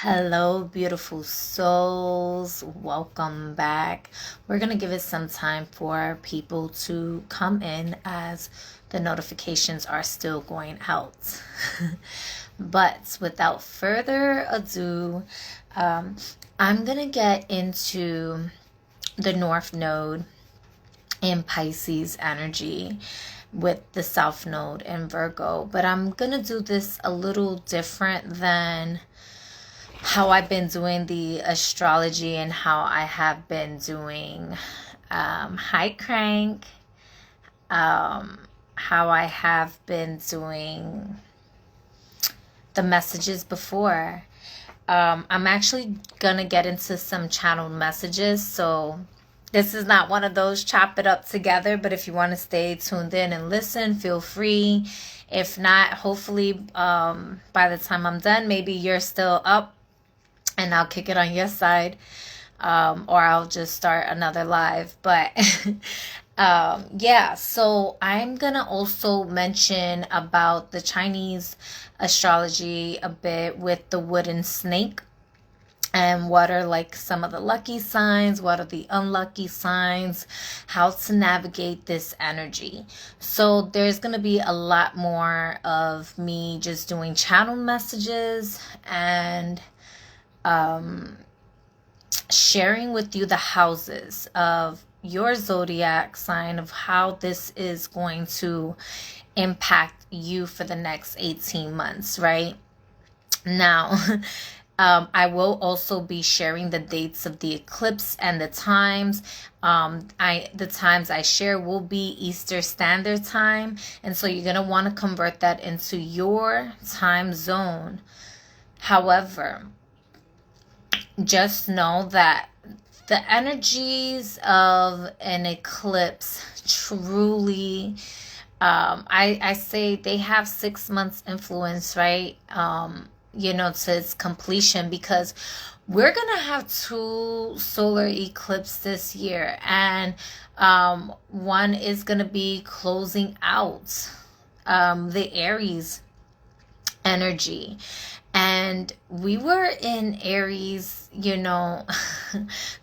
Hello, beautiful souls. Welcome back. We're going to give it some time for people to come in as the notifications are still going out. But without further ado, I'm going to get into the North Node in Pisces energy with the South Node in Virgo. But I'm going to do this a little different than how I've been doing the astrology and how I have been doing High Crank, how I have been doing the messages before. I'm actually going to get into some channeled messages, so this is not one of those chop it up together, but if you want to stay tuned in and listen, feel free. If not, hopefully by the time I'm done, maybe you're still up and I'll kick it on your side, or I'll just start another live. But yeah, so I'm gonna also mention about the Chinese astrology a bit with the wooden snake, and what are like some of the lucky signs, what are the unlucky signs, how to navigate this energy. So there's going to be a lot more of me just doing channel messages and sharing with you the houses of your zodiac sign, of how this is going to impact you for the next 18 months, right? Now, I will also be sharing the dates of the eclipse and the times. The times I share will be Eastern Standard Time, and so you're going to want to convert that into your time zone. However, just know that the energies of an eclipse truly, I say they have 6 months influence, right? To its completion, because we're going to have 2 solar eclipses this year, and one is going to be closing out the Aries energy. And we were in Aries, the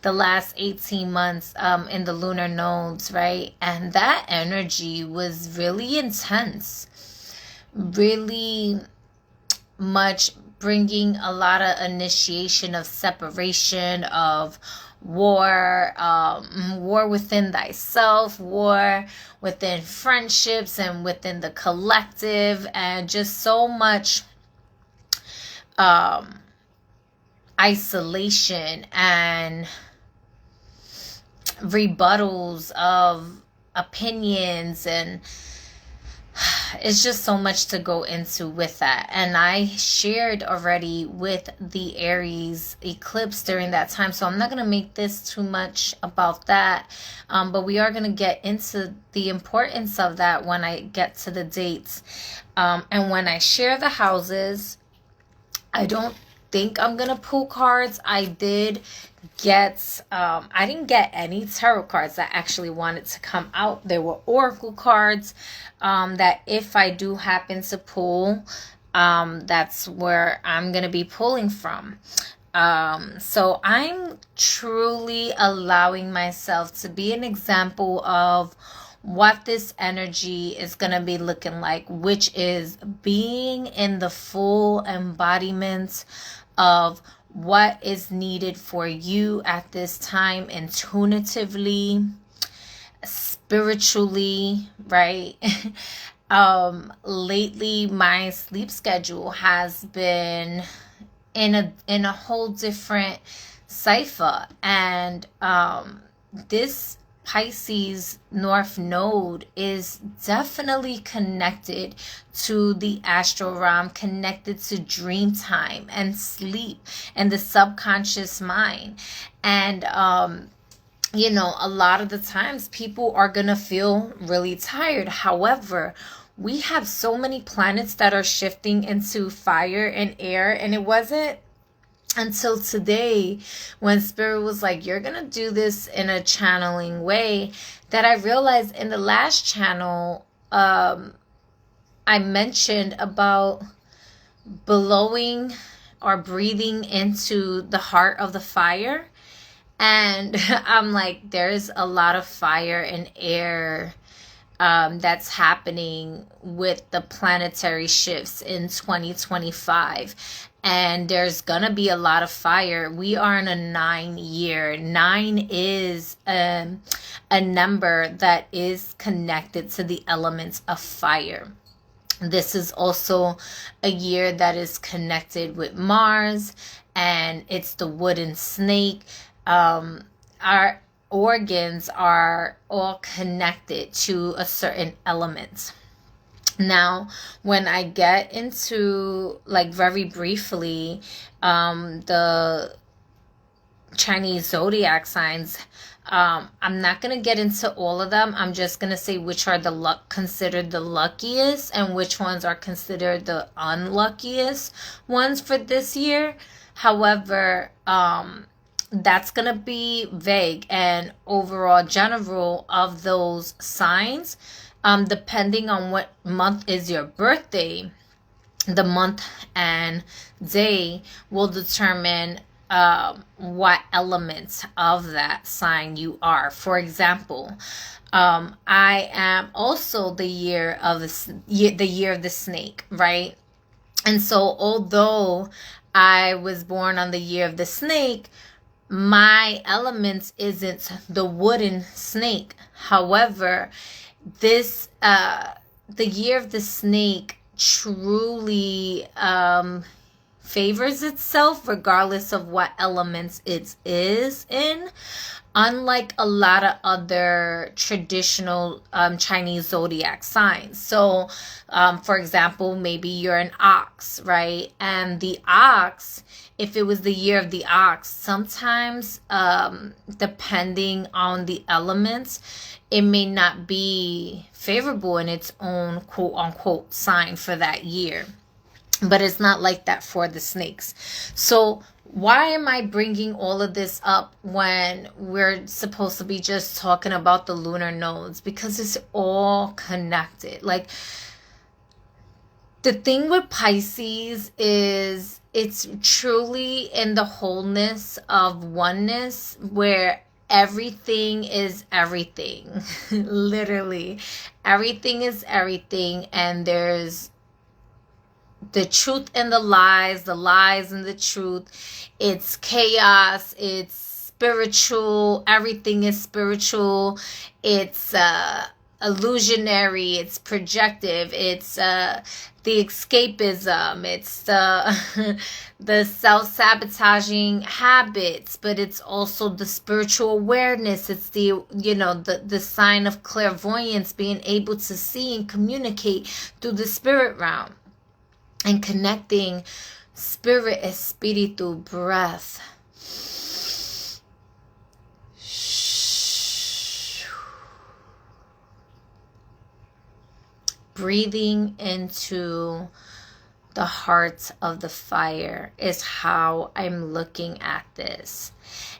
last 18 months in the lunar nodes, right? And that energy was really intense, really much bringing a lot of initiation of separation, of war, war within thyself, war within friendships and within the collective, and just so much isolation and rebuttals of opinions, and it's just so much to go into with that. And I shared already with the Aries eclipse during that time, so I'm not going to make this too much about that, but we are going to get into the importance of that when I get to the dates, and when I share the houses. I don't think I'm going to pull cards. I did get, I didn't get any tarot cards that actually wanted to come out. There were oracle cards that if I do happen to pull, that's where I'm going to be pulling from. So I'm truly allowing myself to be an example of what this energy is going to be looking like, which is being in the full embodiment of what is needed for you at this time, intuitively, spiritually, right? Lately my sleep schedule has been in a whole different cipher, and this Pisces North Node is definitely connected to the astral realm, connected to dream time and sleep and the subconscious mind. And a lot of the times people are gonna feel really tired. However, we have so many planets that are shifting into fire and air, and it wasn't until today, when Spirit was like, you're going to do this in a channeling way, that I realized in the last channel, I mentioned about blowing are breathing into the heart of the fire. And I'm like, there's a lot of fire and air that's happening with the planetary shifts in 2025. And there's gonna be a lot of fire. We are in a 9-year. 9 is a number that is connected to the elements of fire. This is also a year that is connected with Mars, and it's the wooden snake. Our organs are all connected to a certain element. Now, when I get into, like, very briefly, the Chinese zodiac signs, I'm not going to get into all of them. I'm just going to say which are considered the luckiest and which ones are considered the unluckiest ones for this year. However, that's going to be vague and overall general of those signs. Depending on what month is your birthday, the month and day will determine what elements of that sign you are. For example, I am also the year of the snake, right? And so although I was born on the year of the snake, my elements isn't the wooden snake. However, this the year of the snake truly favors itself regardless of what elements it is in, unlike a lot of other traditional Chinese zodiac signs. So for example, maybe you're an ox, right? And the ox, if it was the year of the ox, sometimes depending on the elements, it may not be favorable in its own quote unquote sign for that year. But it's not like that for the snakes. So why am I bringing all of this up when we're supposed to be just talking about the lunar nodes? Because it's all connected. Like, the thing with Pisces is it's truly in the wholeness of oneness, where everything is everything. Literally, everything is everything, and there's the truth and the lies and the truth. It's chaos, it's spiritual, everything is spiritual. It's illusionary, it's projective, it's the escapism, it's the self-sabotaging habits, but it's also the spiritual awareness. It's the the sign of clairvoyance, being able to see and communicate through the spirit realm. And connecting spirit, espiritu, breath. Breathing into the heart of the fire is how I'm looking at this.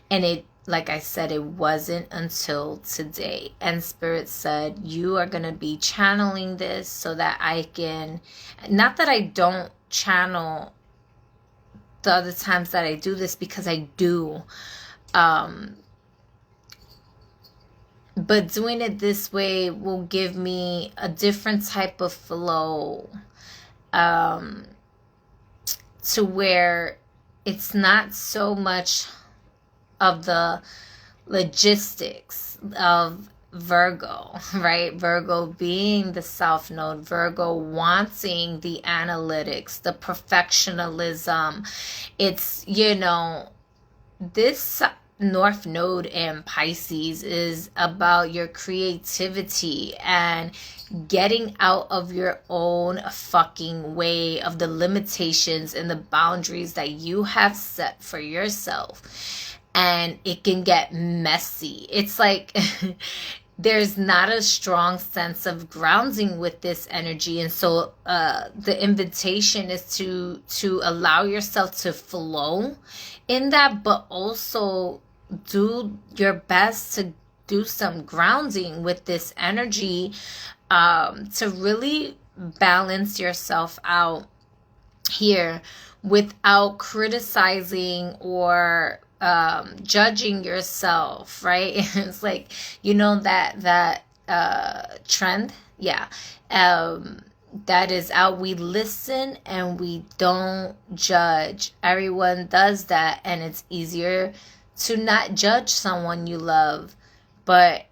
And it, like I said, it wasn't until today. And Spirit said, you are going to be channeling this so that I can, not that I don't channel the other times that I do this, because I do. But doing it this way will give me a different type of flow, to where it's not so much of the logistics of Virgo, right? Virgo being the South Node, Virgo wanting the analytics, the perfectionism. It's, this North Node in Pisces is about your creativity and getting out of your own fucking way of the limitations and the boundaries that you have set for yourself. And it can get messy. It's like there's not a strong sense of grounding with this energy. And so the invitation is to allow yourself to flow in that, but also do your best to do some grounding with this energy, to really balance yourself out here without criticizing or judging yourself, right? It's like, you know, that trend, yeah, that is out. We listen and we don't judge. Everyone does that, and it's easier to not judge someone you love, but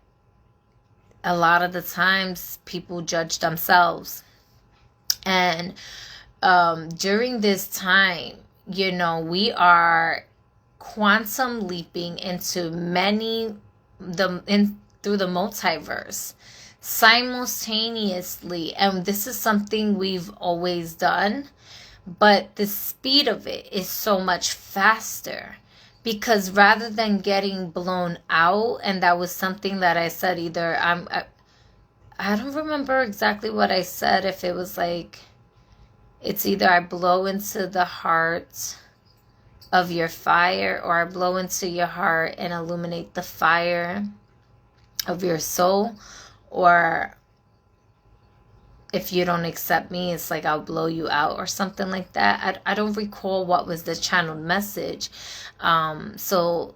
a lot of the times people judge themselves. And during this time, you know, we are quantum leaping into through the multiverse simultaneously. And this is something we've always done, but the speed of it is so much faster, because rather than getting blown out, and that was something that I said, I don't remember exactly what I said, if it was like, it's either I blow into the heart of your fire, or I blow into your heart and illuminate the fire of your soul, or if you don't accept me, it's like I'll blow you out, or something like that. I don't recall what was the channeled message. So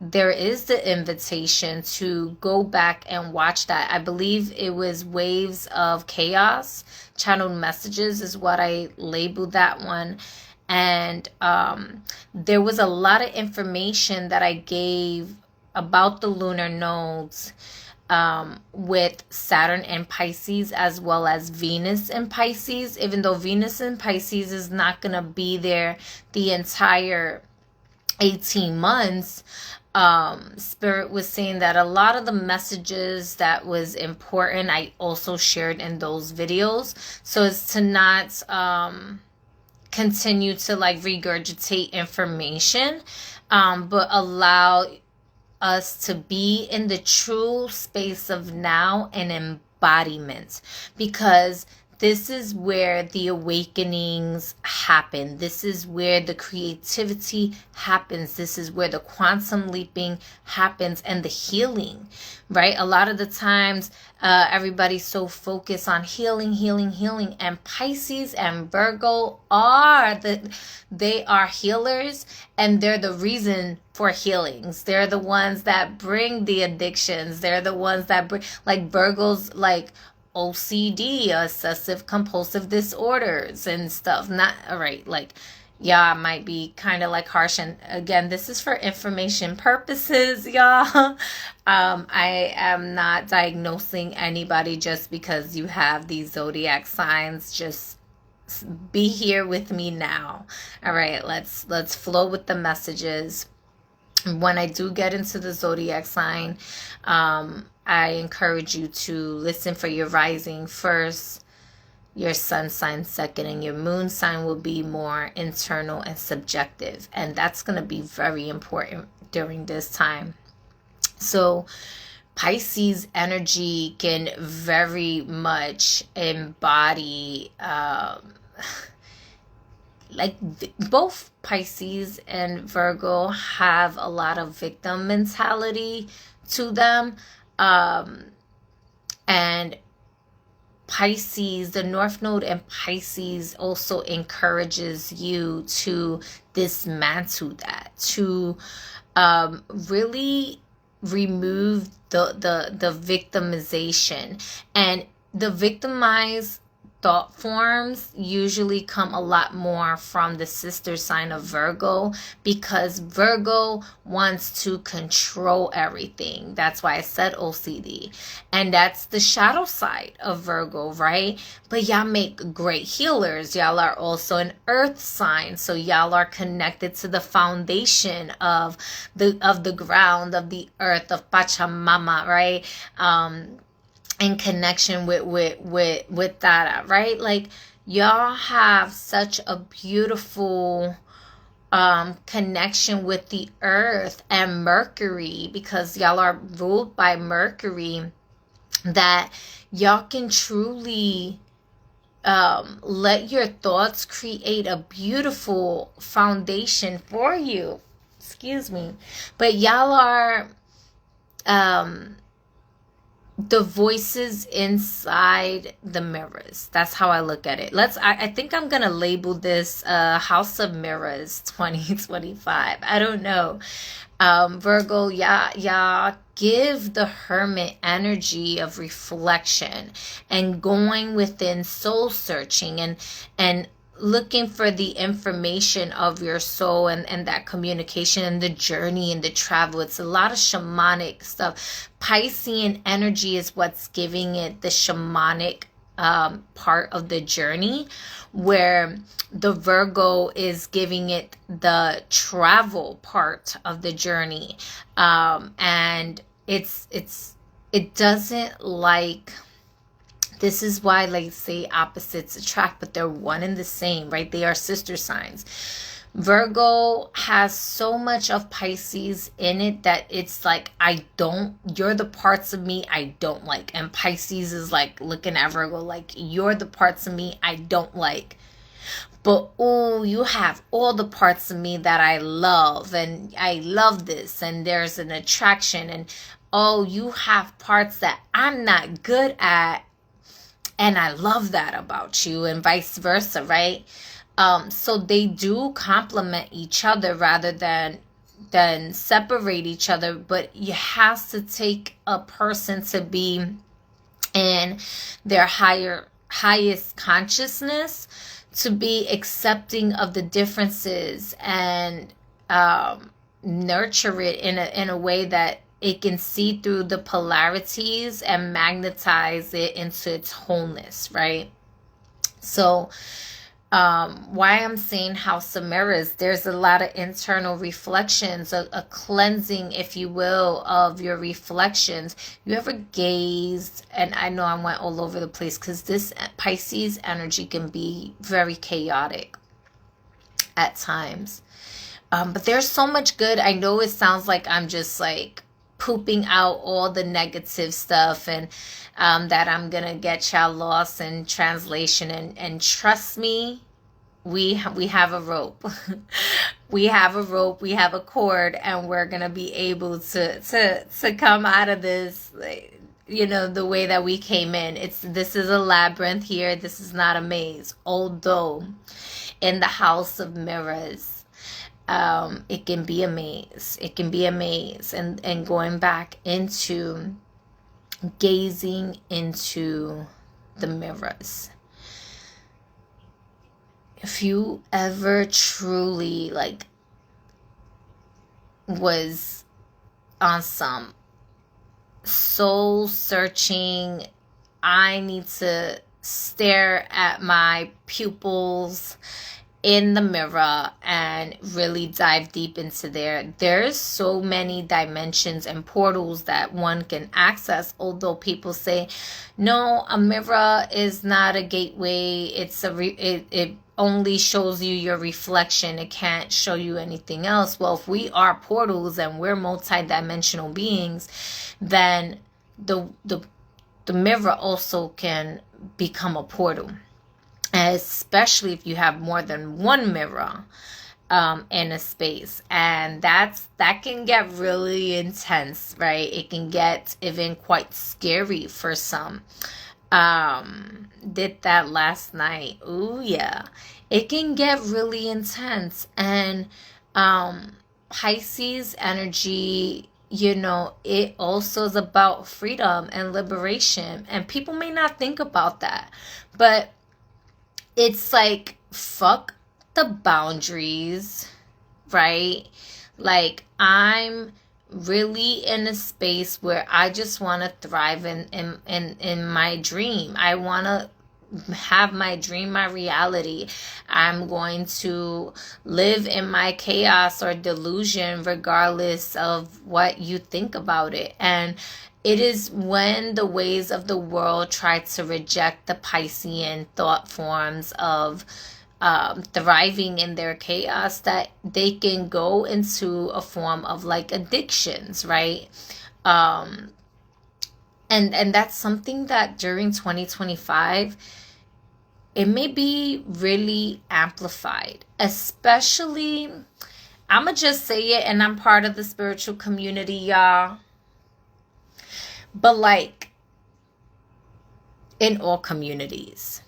there is the invitation to go back and watch that. I believe it was Waves of Chaos. Channeled messages is what I labeled that one. And there was a lot of information that I gave about the lunar nodes with Saturn and Pisces, as well as Venus and Pisces. Even though Venus and Pisces is not going to be there the entire 18 months, Spirit was saying that a lot of the messages that was important, I also shared in those videos. So it's to not continue to like regurgitate information, but allow us to be in the true space of now and embodiment, because this is where the awakenings happen. This is where the creativity happens. This is where the quantum leaping happens, and the healing, right? A lot of the times, everybody's so focused on healing, and Pisces and Virgo they are healers, and they're the reason for healings. They're the ones that bring the addictions. They're the ones that bring, like Virgos, like OCD, obsessive compulsive disorders and stuff. Not all right, like, yeah, I might be kind of like harsh, and again, this is for information purposes, y'all. I am not diagnosing anybody just because you have these zodiac signs. Just be here with me now. All right, let's flow with the messages. When I do get into the zodiac sign, I encourage you to listen for your rising first, your sun sign second, and your moon sign will be more internal and subjective. And that's going to be very important during this time. So Pisces energy can very much embody like both Pisces and Virgo have a lot of victim mentality to them. And Pisces, the North Node and Pisces also encourages you to dismantle that, to really remove the victimization. And the victimized thought forms usually come a lot more from the sister sign of Virgo, because Virgo wants to control everything. That's why I said OCD. And that's the shadow side of Virgo, right? But y'all make great healers. Y'all are also an earth sign. So y'all are connected to the foundation of the ground, of the earth, of Pachamama, right? In connection with that, right? Like, y'all have such a beautiful connection with the earth and Mercury, because y'all are ruled by Mercury, that y'all can truly let your thoughts create a beautiful foundation for you. Excuse me. But y'all are the voices inside the mirrors. That's how I look at it. I think I'm gonna label this House of Mirrors 2025. I don't know. Virgo, yeah, give the Hermit energy of reflection and going within, soul searching, and looking for the information of your soul, and that communication and the journey and the travel. It's a lot of shamanic stuff. Piscean energy is what's giving it the shamanic part of the journey, where the Virgo is giving it the travel part of the journey. And it doesn't like, this is why, like, say opposites attract, but they're one and the same, right? They are sister signs. Virgo has so much of Pisces in it that it's like, you're the parts of me I don't like. And Pisces is like looking at Virgo like, you're the parts of me I don't like. But, oh, you have all the parts of me that I love, and I love this, and there's an attraction, and, oh, you have parts that I'm not good at, and I love that about you, and vice versa, right? So they do complement each other rather than separate each other, but you have to take a person to be in their highest consciousness, to be accepting of the differences, and nurture it in a way that it can see through the polarities and magnetize it into its wholeness, right? So why I'm saying House of Mirrors, there's a lot of internal reflections, a cleansing, if you will, of your reflections. You ever gazed, and I know I went all over the place because this Pisces energy can be very chaotic at times. But there's so much good. I know it sounds like I'm just like pooping out all the negative stuff, and that I'm gonna get y'all lost in translation, and trust me, we have a rope. We have a rope, we have a cord, and we're gonna be able to come out of this, the way that we came in. This is a labyrinth here. This is not a maze, although in the House of Mirrors, it can be a maze. It can be a maze. And going back into gazing into the mirrors. If you ever truly like was on some soul searching, I need to stare at my pupils in the mirror and really dive deep into there's so many dimensions and portals that one can access. Although people say, no, a mirror is not a gateway. It only shows you your reflection. It can't show you anything else. Well, if we are portals and we're multidimensional beings, then the mirror also can become a portal. Especially if you have more than one mirror in a space, and that can get really intense, right? It can get even quite scary for some. Did that last night. Ooh, yeah. It can get really intense. And Pisces energy, it also is about freedom and liberation, and people may not think about that, but it's like, fuck the boundaries, right? Like, I'm really in a space where I just want to thrive in my dream. I want to have my dream my reality. I'm going to live in my chaos or delusion regardless of what you think about it. And it is when the ways of the world try to reject the Piscean thought forms of thriving in their chaos that they can go into a form of like addictions, right? And that's something that during 2025, it may be really amplified, especially, I'ma just say it, and I'm part of the spiritual community, y'all. But like, in all communities.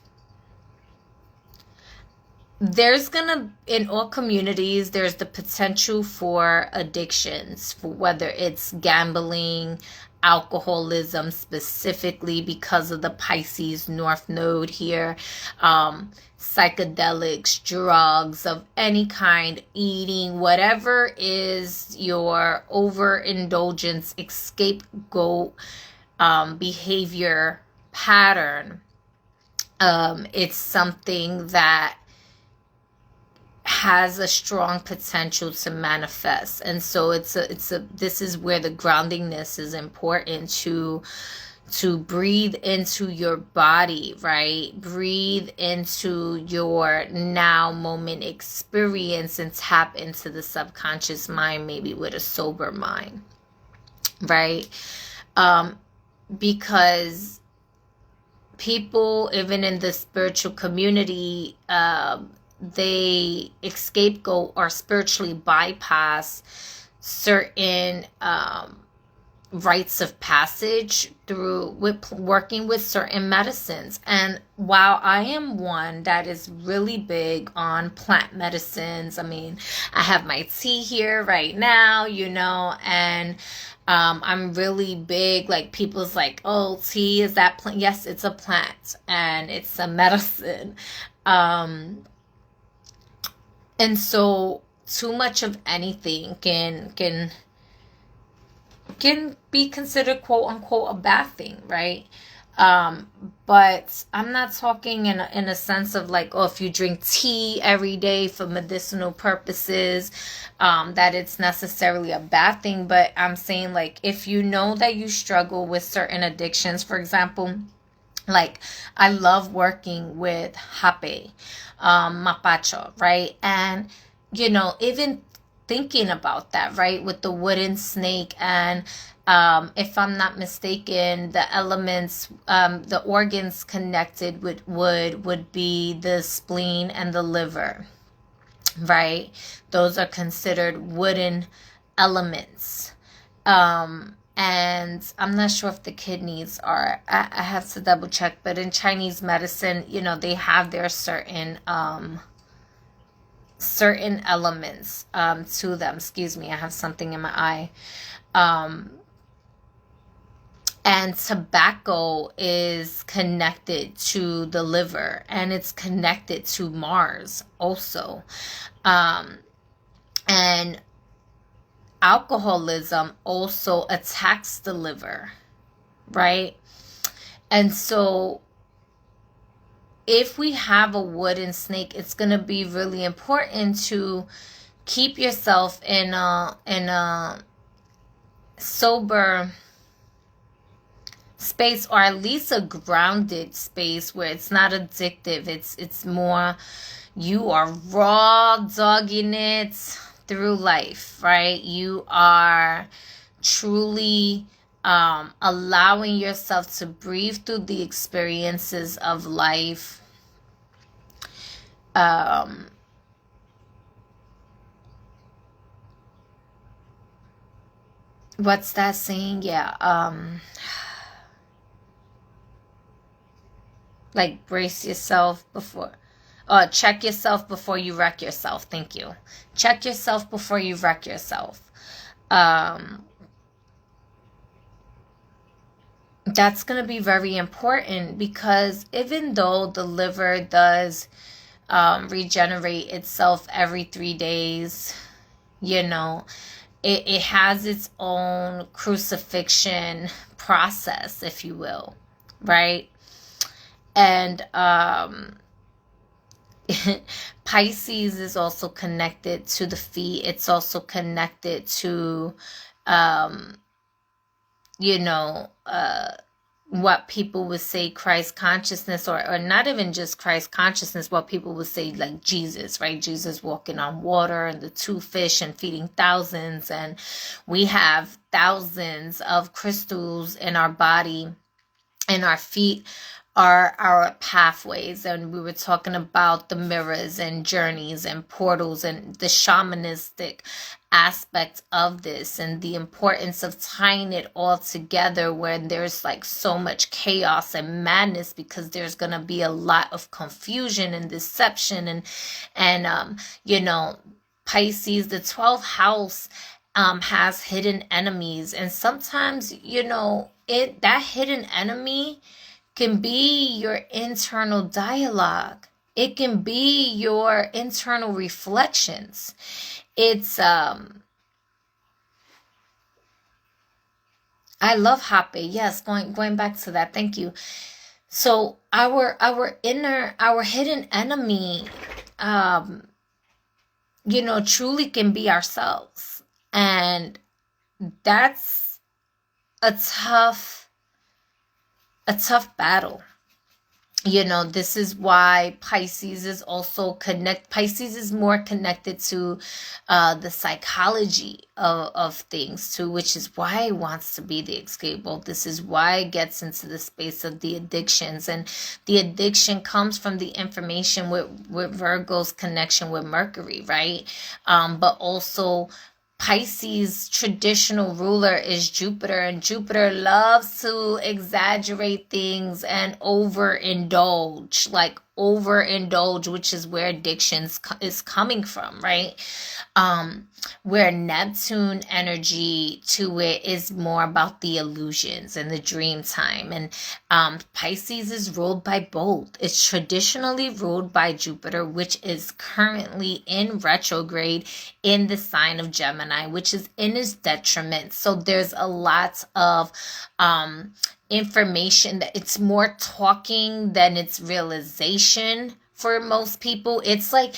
In all communities, there's the potential for addictions, for whether it's gambling, alcoholism, specifically because of the Pisces North Node here, psychedelics, drugs of any kind, eating, whatever is your overindulgence, scapegoat behavior pattern. It's something that has a strong potential to manifest. And so this is where the groundingness is important, to breathe into your body, right? Breathe into your now moment experience and tap into the subconscious mind, maybe with a sober mind, right? Because people, even in the spiritual community, they scapegoat or spiritually bypass certain rites of passage through working with certain medicines. And while I am one that is really big on plant medicines, I mean, I have my tea here right now, and I'm really big, like people's like, oh, tea, is that plant? Yes, it's a plant and it's a medicine. And so too much of anything can be considered, quote unquote, a bad thing, right? But I'm not talking in a sense of like, oh, if you drink tea every day for medicinal purposes, that it's necessarily a bad thing. But I'm saying, like, if you know that you struggle with certain addictions, for example, like I love working with hape, mapacho, right? And, even thinking about that, right, with the wooden snake, and if I'm not mistaken, the elements, the organs connected with wood would be the spleen and the liver, right? Those are considered wooden elements. And I'm not sure if the kidneys are, I have to double check, but in Chinese medicine, they have their certain elements to them. Excuse me, I have something in my eye. And tobacco is connected to the liver, and it's connected to Mars also. And alcoholism also attacks the liver, right? And so if we have a wooden snake, it's going to be really important to keep yourself in a sober space, or at least a grounded space where it's not addictive. It's more, you are raw dogging it through life, right? You are truly allowing yourself to breathe through the experiences of life. What's that saying? Yeah. Like, brace yourself before, check yourself before you wreck yourself. Thank you. Check yourself before you wreck yourself. That's going to be very important, because even though the liver does regenerate itself every 3 days, it has its own crucifixion process, if you will, right? And Pisces is also connected to the feet. It's also connected to, what people would say Christ consciousness, or not even just Christ consciousness, what people would say like Jesus, right? Jesus walking on water, and the 2 fish and feeding thousands. And we have thousands of crystals in our body, and our feet are our pathways. And we were talking about the mirrors and journeys and portals and the shamanistic aspect of this and the importance of tying it all together when there's like so much chaos and madness, because there's going to be a lot of confusion and deception and you know, Pisces, the 12th house has hidden enemies, and sometimes, you know, that hidden enemy can be your internal dialogue. It can be your internal reflections. It's I love Hape. Yes, going back to that. Thank you. So our hidden enemy, you know, truly can be ourselves, and that's a tough battle. You know, this is why Pisces is Pisces is more connected to the psychology of things too, which is why it wants to be the escape. This is why it gets into the space of the addictions, and the addiction comes from the information with Virgo's connection with Mercury, right? But also Pisces' traditional ruler is Jupiter, and Jupiter loves to exaggerate things and overindulge, which is where addictions is coming from, right? Where Neptune energy to it is more about the illusions and the dream time. And Pisces is ruled by both. It's traditionally ruled by Jupiter, which is currently in retrograde in the sign of Gemini, which is in his detriment. So there's a lot of information that it's more talking than it's realization for most people. It's like,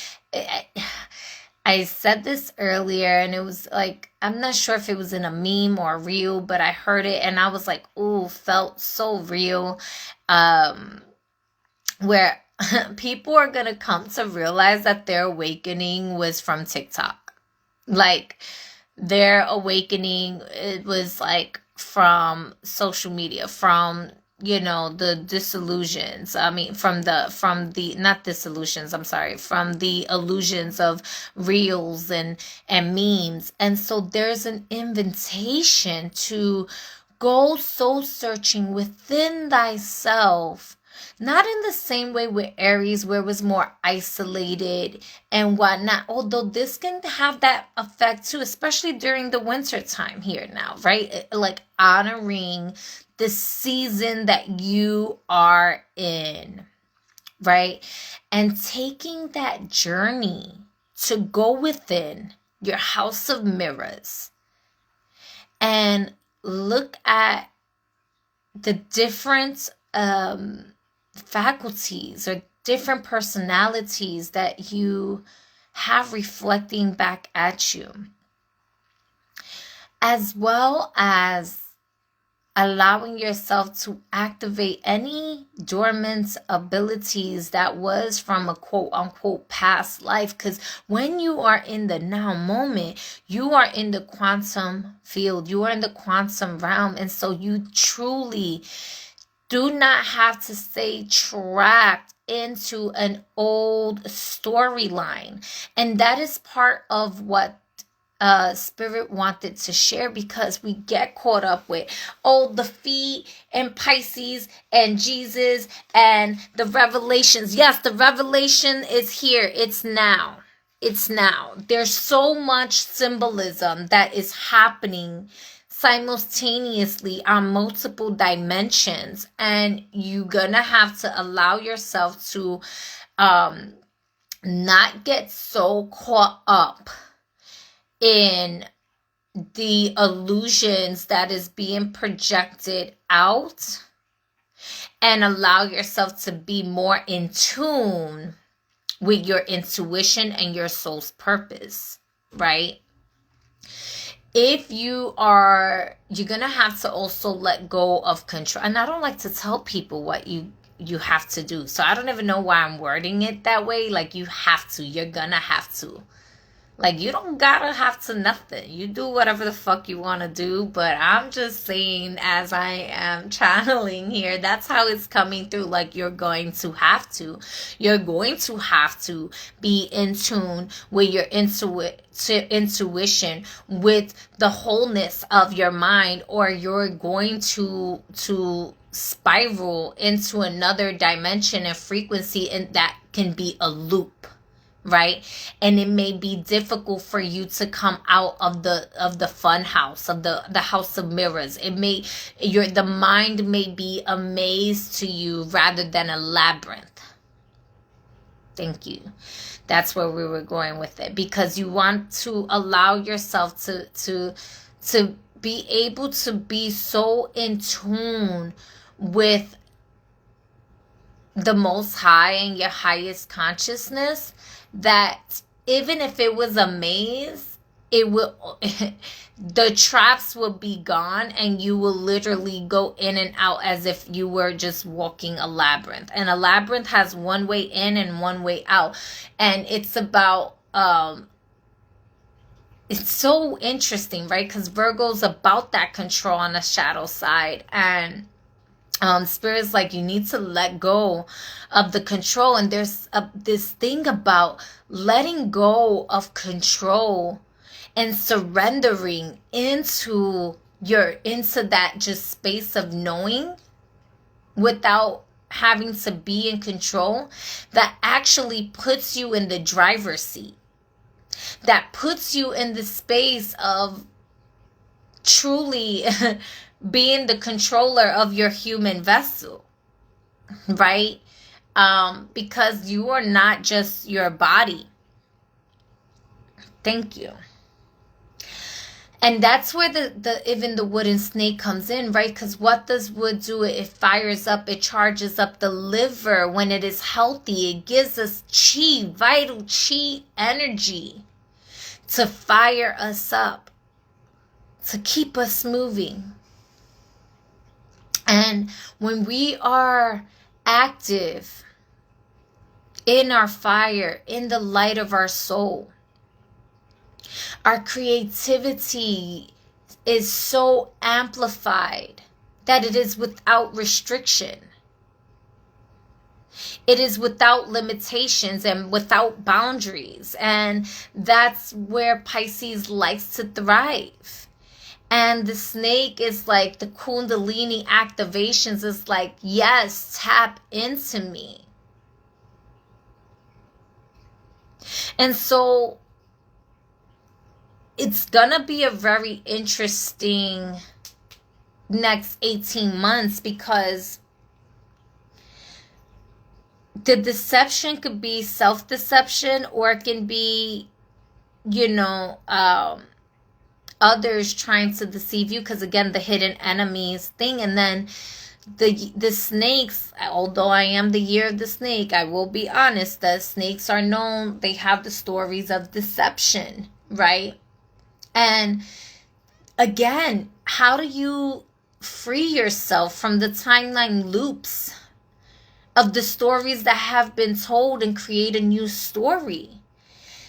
I said this earlier, and it was like, I'm not sure if it was in a meme or a reel, but I heard it and I was like, ooh, felt so real. Where people are going to come to realize that their awakening was from TikTok. Like, their awakening, it was like from social media, from, you know, the disillusions. I mean, from the not disillusions, I'm sorry, from the illusions of reels and memes. And so there's an invitation to go soul searching within thyself. Not in the same way with Aries, where it was more isolated and whatnot. Although this can have that effect too, especially during the winter time here now, right? Like honoring the season that you are in, right? And taking that journey to go within your house of mirrors and look at the different faculties or different personalities that you have reflecting back at you, as well as allowing yourself to activate any dormant abilities that was from a quote unquote past life. Because when you are in the now moment, you are in the quantum field, you are in the quantum realm. And so you truly do not have to stay trapped into an old storyline. And that is part of what Spirit wanted to share, because we get caught up with, the feet and Pisces and Jesus and the revelations. Yes, the revelation is here. It's now. It's now. There's so much symbolism that is happening simultaneously on multiple dimensions, and you're gonna have to allow yourself to not get so caught up in the illusions that is being projected out, and allow yourself to be more in tune with your intuition and your soul's purpose, right? If you're gonna have to also let go of control. And I don't like to tell people what you have to do. So I don't even know why I'm wording it that way. Like, you have to, you're gonna have to. Like, you don't gotta have to nothing. You do whatever the fuck you want to do. But I'm just saying, as I am channeling here, that's how it's coming through. Like, you're going to have to. You're going to have to be in tune with your intuition, with the wholeness of your mind, or you're going to spiral into another dimension and frequency, and that can be a loop, right? And it may be difficult for you to come out of the fun house, of the house of mirrors. The mind may be a maze to you rather than a labyrinth. Thank you. That's where we were going with it, because you want to allow yourself to be able to be so in tune with the Most High and your highest consciousness that even if it was a maze, it will the traps will be gone, and you will literally go in and out as if you were just walking a labyrinth. And a labyrinth has one way in and one way out, and it's about it's so interesting, right? Because Virgo's about that control on the shadow side, and Spirit's like, you need to let go of the control. And there's this thing about letting go of control and surrendering into that just space of knowing without having to be in control, that actually puts you in the driver's seat, that puts you in the space of truly being the controller of your human vessel, right? Because you are not just your body. Thank you. And that's where even the wooden snake comes in, right? Because what does wood do? It fires up, it charges up the liver when it is healthy. It gives us chi, vital chi energy to fire us up, to keep us moving. And when we are active in our fire, in the light of our soul, our creativity is so amplified that it is without restriction. It is without limitations and without boundaries. And that's where Pisces likes to thrive. And the snake is like the Kundalini activations is like, yes, tap into me. And so it's gonna be a very interesting next 18 months, because the deception could be self-deception, or it can be, others trying to deceive you, because again, the hidden enemies thing. And then the snakes, although I am the year of the snake, I will be honest, the snakes are known, they have the stories of deception, right? And again, how do you free yourself from the timeline loops of the stories that have been told and create a new story?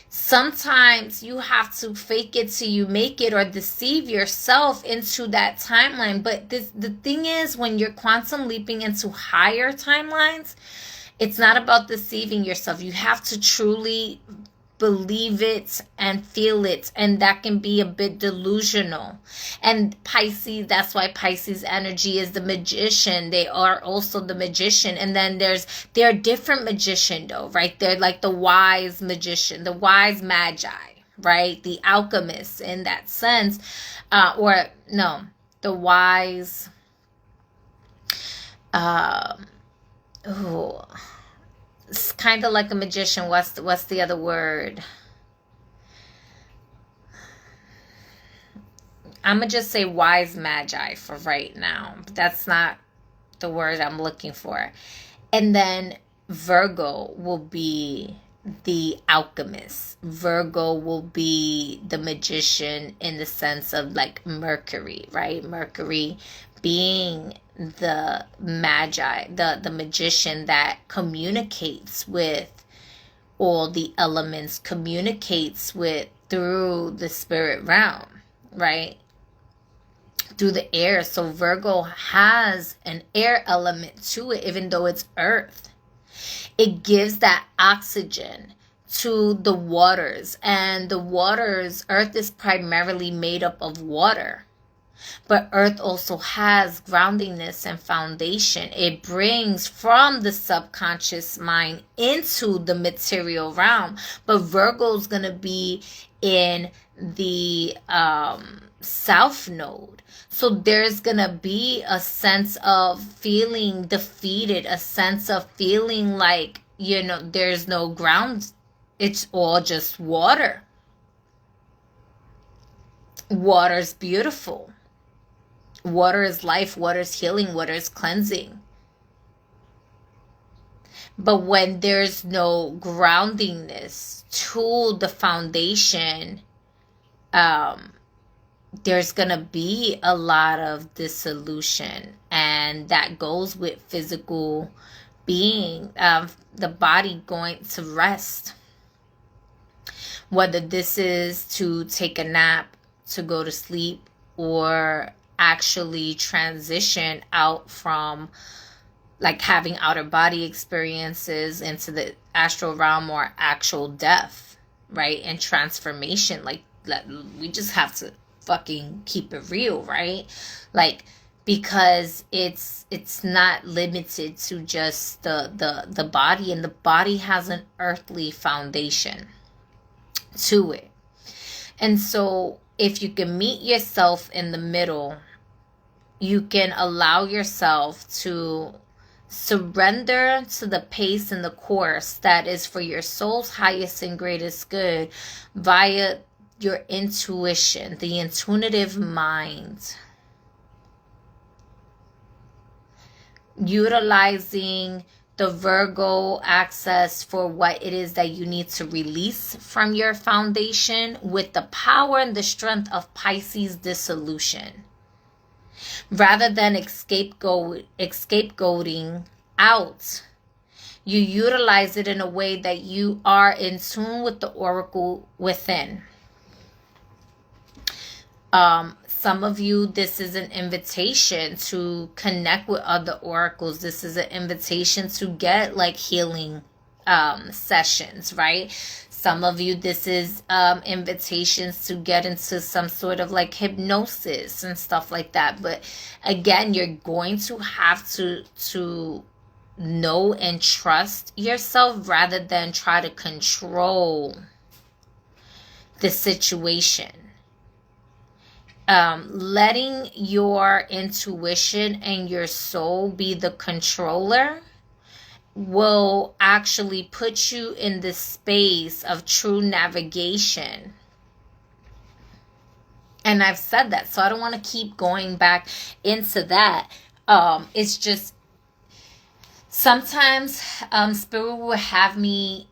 Sometimes you have to fake it till you make it, or deceive yourself into that timeline. But the thing is, when you're quantum leaping into higher timelines, it's not about deceiving yourself. You have to truly believe it and feel it, and that can be a bit delusional. And Pisces, that's why Pisces energy is the magician. They are also the magician. And then they're different magician though, right? They're like the wise magician, the wise magi, right? The alchemists in that sense, the wise it's kind of like a magician. What's the other word? I'm going to just say wise magi for right now. But that's not the word I'm looking for. And then Virgo will be the alchemist. Virgo will be the magician in the sense of like Mercury, right? Mercury being the magi, the magician that communicates with all the elements, communicates with through the spirit realm, right? Through the air. So Virgo has an air element to it, even though it's earth. It gives that oxygen to the waters. And the waters, earth is primarily made up of water. But earth also has groundingness and foundation. It brings from the subconscious mind into the material realm. But Virgo's going to be in the south node. So there's going to be a sense of feeling defeated, a sense of feeling like, there's no ground. It's all just water. Water's beautiful. Water is life, water is healing, water is cleansing. But when there's no groundingness to the foundation, there's going to be a lot of dissolution. And that goes with physical being, the body going to rest. Whether this is to take a nap, to go to sleep, or actually transition out from like having outer body experiences into the astral realm, or actual death, right? And transformation. Like, we just have to fucking keep it real, right? Like, because it's not limited to just the body, and the body has an earthly foundation to it. And so if you can meet yourself in the middle, you can allow yourself to surrender to the pace and the course that is for your soul's highest and greatest good via your intuition, the intuitive mind. Utilizing the Virgo access for what it is that you need to release from your foundation with the power and the strength of Pisces dissolution. Rather than scapegoating out, you utilize it in a way that you are in tune with the oracle within. Some of you, this is an invitation to connect with other oracles. This is an invitation to get like healing sessions, right? Some of you, this is invitations to get into some sort of like hypnosis and stuff like that. But again, you're going to have to know and trust yourself rather than try to control the situation. Letting your intuition and your soul be the controller will actually put you in the space of true navigation. And I've said that, so I don't want to keep going back into that. It's just sometimes Spirit will have me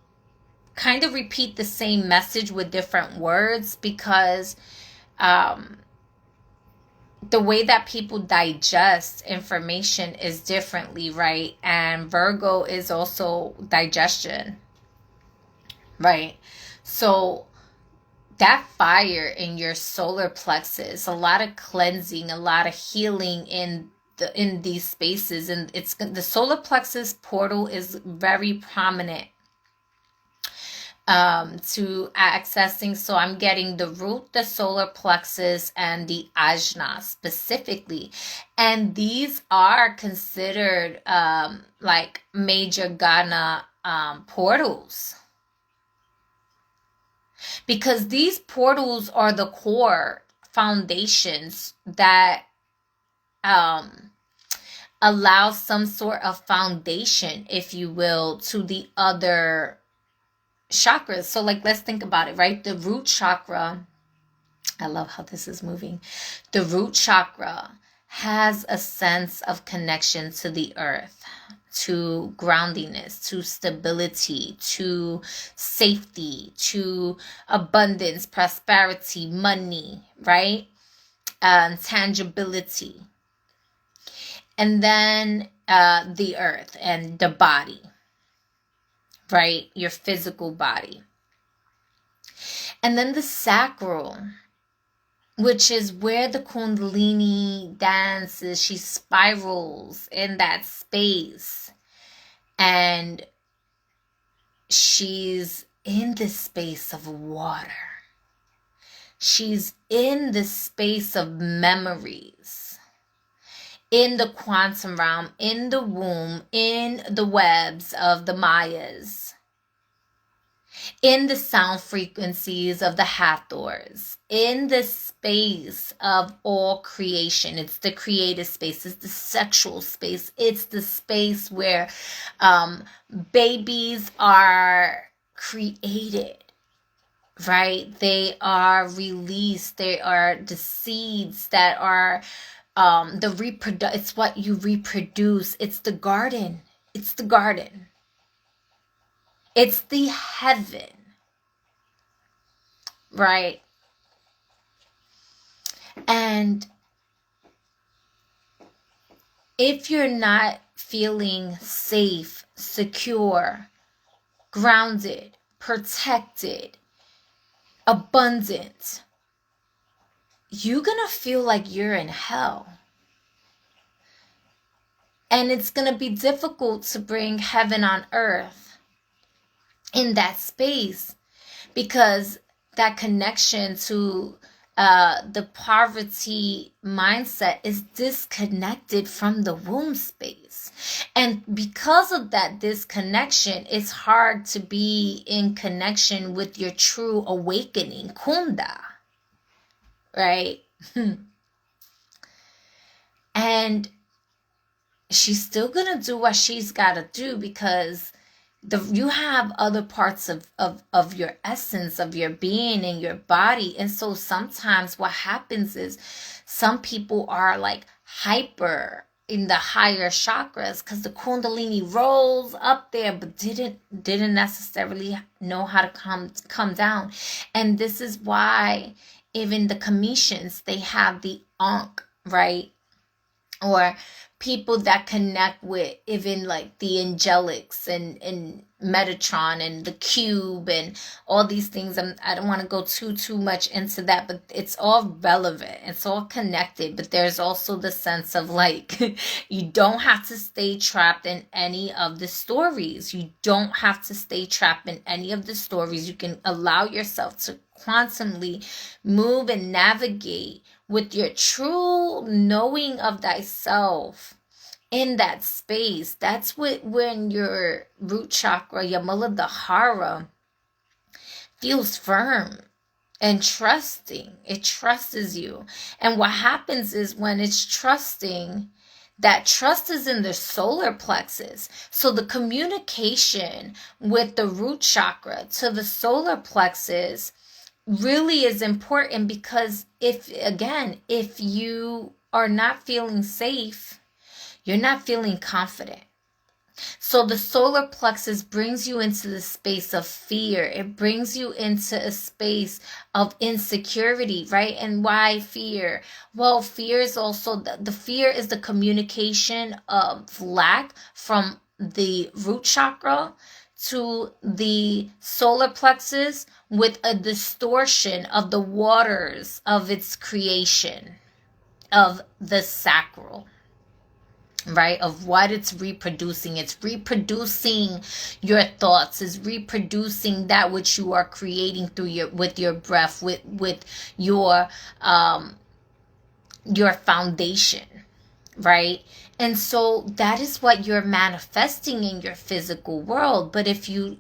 kind of repeat the same message with different words, because the way that people digest information is differently, right? And Virgo is also digestion, right? So that fire in your solar plexus, a lot of cleansing, a lot of healing in these spaces. And it's the solar plexus portal is very prominent to accessing. So I'm getting the root, the solar plexus, and the ajna specifically. And these are considered like major Ghana portals. Because these portals are the core foundations that allow some sort of foundation, if you will, to the other chakras. So like, let's think about it, right? The root chakra, I love how this is moving. The root chakra has a sense of connection to the earth, to groundiness, to stability, to safety, to abundance, prosperity, money, right? Tangibility. And then the earth and the body, right? Your physical body. And then the sacral, which is where the Kundalini dances. She spirals in that space. And she's in the space of water. She's in the space of memories. In the quantum realm, in the womb, in the webs of the Mayas. In the sound frequencies of the Hathors, in the space of all creation. It's the creative space, it's the sexual space, it's the space where babies are created, right? They are released, they are the seeds that are it's what you reproduce. It's the garden. It's the garden. It's the heaven, right? And if you're not feeling safe, secure, grounded, protected, abundant, you're gonna feel like you're in hell. And it's gonna be difficult to bring heaven on earth in that space, because that connection to the poverty mindset is disconnected from the womb space. And because of that disconnection, it's hard to be in connection with your true awakening, Kunda, right? And she's still gonna do what she's gotta do, because you have other parts of your essence, of your being in your body. And so sometimes what happens is some people are like hyper in the higher chakras because the Kundalini rolls up there but didn't necessarily know how to come down. And this is why even the Cometians, they have the Ankh, right? Or people that connect with even like the angelics and Metatron and the cube and all these things. I don't want to go too much into that, but it's all relevant. It's all connected. But there's also the sense of like, you don't have to stay trapped in any of the stories. You don't have to stay trapped in any of the stories. You can allow yourself to quantumly move and navigate with your true knowing of thyself in that space. That's when your root chakra, your Muladhara, feels firm and trusting. It trusts you. And what happens is when it's trusting, that trust is in the solar plexus. So the communication with the root chakra to the solar plexus really is important, because if you are not feeling safe, you're not feeling confident. So the solar plexus brings you into the space of fear. It brings you into a space of insecurity, right? And why fear? Well, fear is also, the fear is the communication of lack from the root chakra to the solar plexus with a distortion of the waters of its creation, of the sacral, right? Of what it's reproducing. It's reproducing your thoughts. It's reproducing that which you are creating through with your breath, with your foundation, right? And so that is what you're manifesting in your physical world. But if you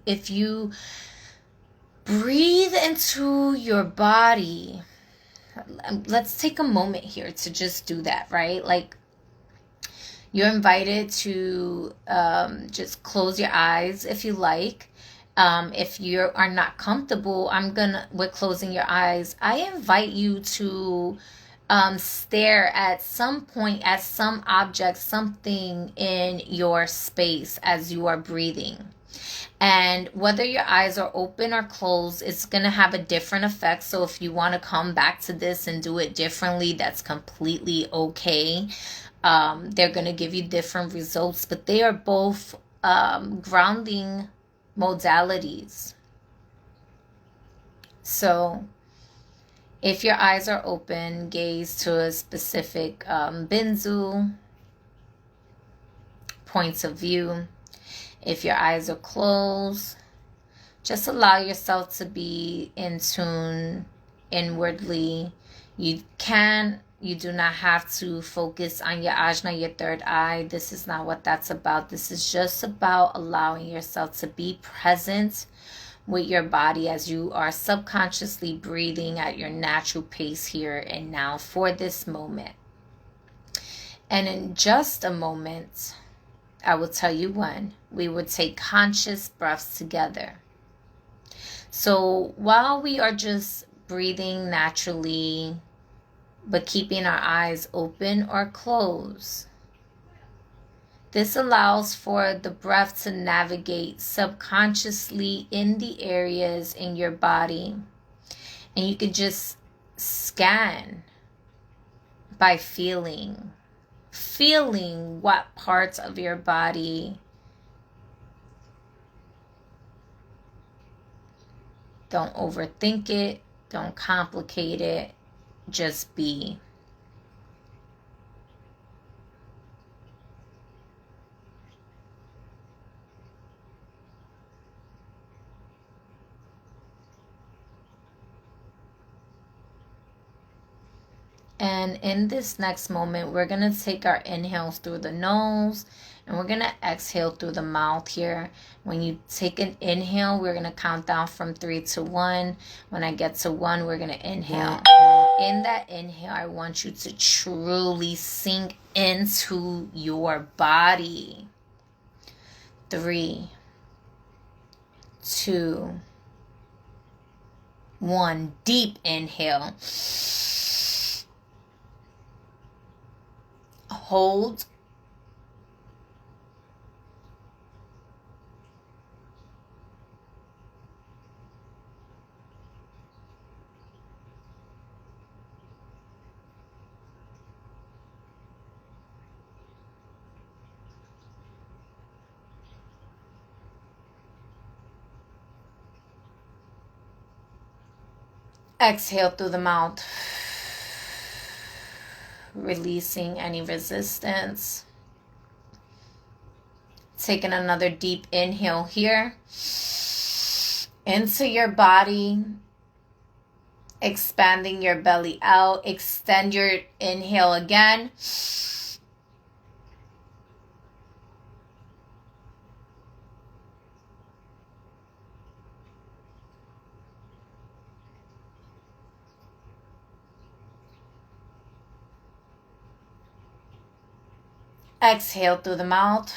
breathe into your body, let's take a moment here to just do that, right? Like, you're invited to just close your eyes if you like. If you are not comfortable, with closing your eyes, I invite you to stare at some point, at some object, something in your space as you are breathing. And whether your eyes are open or closed, it's going to have a different effect. So if you want to come back to this and do it differently, that's completely okay. They're going to give you different results, but they are both grounding modalities. So if your eyes are open, gaze to a specific Benzu, points of view. If your eyes are closed, just allow yourself to be in tune inwardly. You do not have to focus on your ajna, your third eye. This is not what that's about. This is just about allowing yourself to be present with your body as you are subconsciously breathing at your natural pace here and now for this moment. And in just a moment, I will tell you when we would take conscious breaths together. So while we are just breathing naturally, but keeping our eyes open or closed, this allows for the breath to navigate subconsciously in the areas in your body. And you could just scan by feeling what parts of your body don't overthink it, don't complicate it, just be. And in this next moment, we're going to take our inhales through the nose and we're going to exhale through the mouth here. When you take an inhale, we're going to count down from 3 to 1. When I get to 1, we're going to inhale. In that inhale, I want you to truly sink into your body. 3, 2, 1. Deep inhale. Hold. Exhale through the mouth, releasing any resistance. Taking another deep inhale here into your body, expanding your belly out. Extend your inhale again. Exhale through the mouth,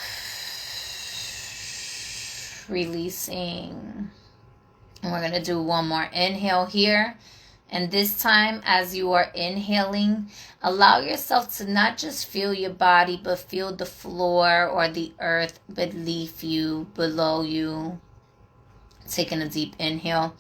releasing. And we're going to do one more inhale here. And this time, as you are inhaling, allow yourself to not just feel your body, but feel the floor or the earth beneath you, below you. Taking a deep inhale.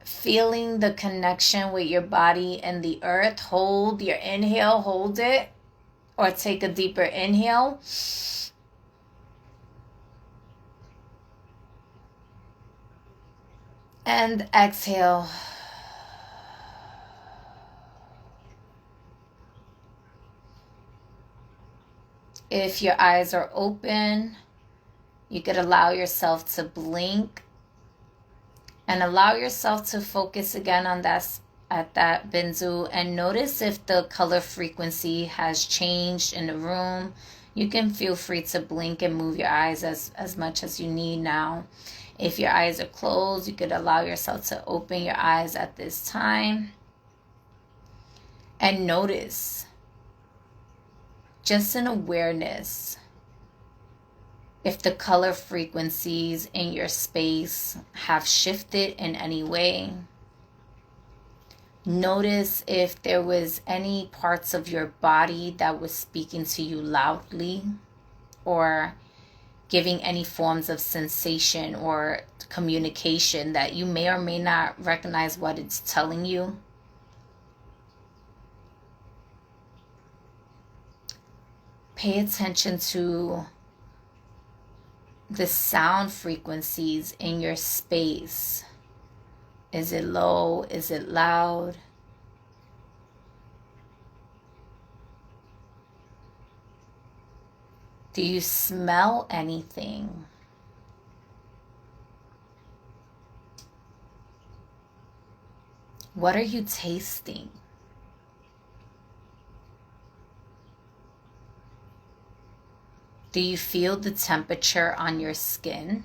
Feeling the connection with your body and the earth. Hold your inhale, hold it, or take a deeper inhale. And exhale. If your eyes are open, you could allow yourself to blink. And allow yourself to focus again on that benzu and notice if the color frequency has changed in the room. You can feel free to blink and move your eyes as much as you need now. If your eyes are closed, you could allow yourself to open your eyes at this time. And notice, just an awareness, if the color frequencies in your space have shifted in any way. Notice if there was any parts of your body that was speaking to you loudly, or giving any forms of sensation or communication that you may or may not recognize what it's telling you. Pay attention to the sound frequencies in your space. Is it low? Is it loud? Do you smell anything? What are you tasting? Do you feel the temperature on your skin?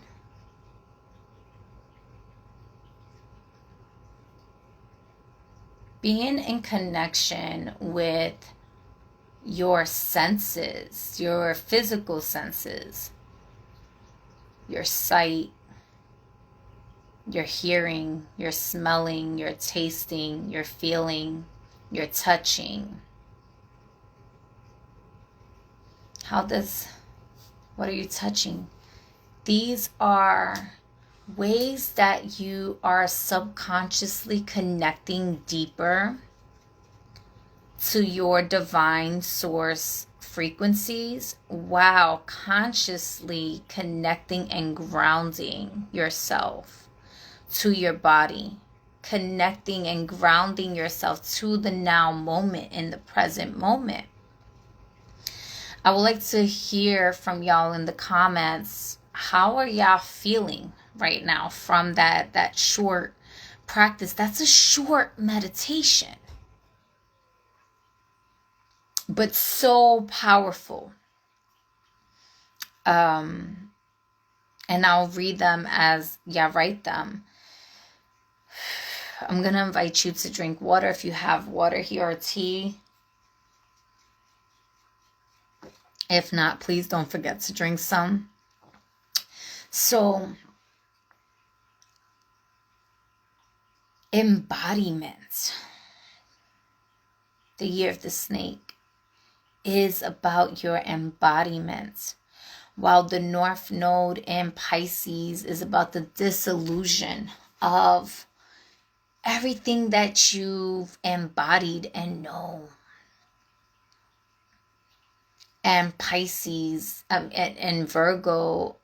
Being in connection with your senses, your physical senses, your sight, your hearing, your smelling, your tasting, your feeling, your touching. What are you touching? These are ways that you are subconsciously connecting deeper to your divine source frequencies while consciously connecting and grounding yourself to your body, connecting and grounding yourself to the now moment, in the present moment. I would like to hear from y'all in the comments. How are y'all feeling right now from that short practice? That's a short meditation, but so powerful. And I'll read them as y'all write them. I'm going to invite you to drink water if you have water here, or tea. If not, please don't forget to drink some. So, embodiment. The year of the snake is about your embodiment, while the North Node in Pisces is about the dissolution of everything that you've embodied and know. And Pisces and Virgo,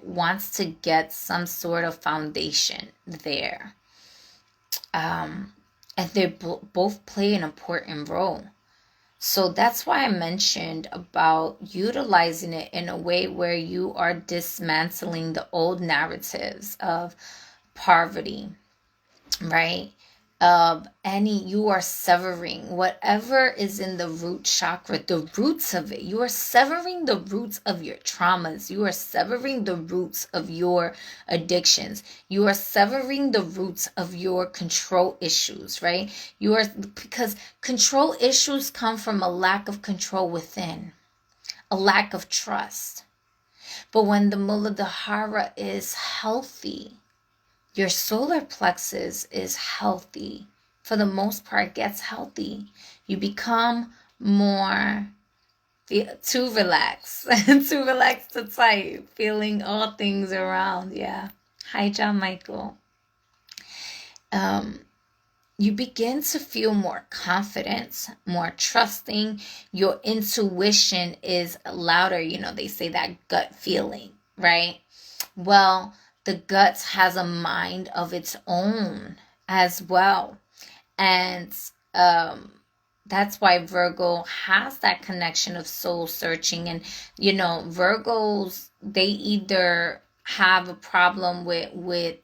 wants to get some sort of foundation there. And they both play an important role. So that's why I mentioned about utilizing it in a way where you are dismantling the old narratives of poverty, right? You are severing whatever is in the root chakra, the roots of it. You are severing the roots of your traumas. You are severing the roots of your addictions. You are severing the roots of your control issues, right? Because control issues come from a lack of control within, a lack of trust. But when the Muladhara is healthy, your solar plexus is healthy. For the most part, gets healthy. You become more too relaxed, too relaxed to type, feeling all things around. Yeah. Hi, John Michael. You begin to feel more confident, more trusting. Your intuition is louder. They say that gut feeling, right? Well, the gut has a mind of its own as well. And that's why Virgo has that connection of soul searching. And, Virgos, they either have a problem with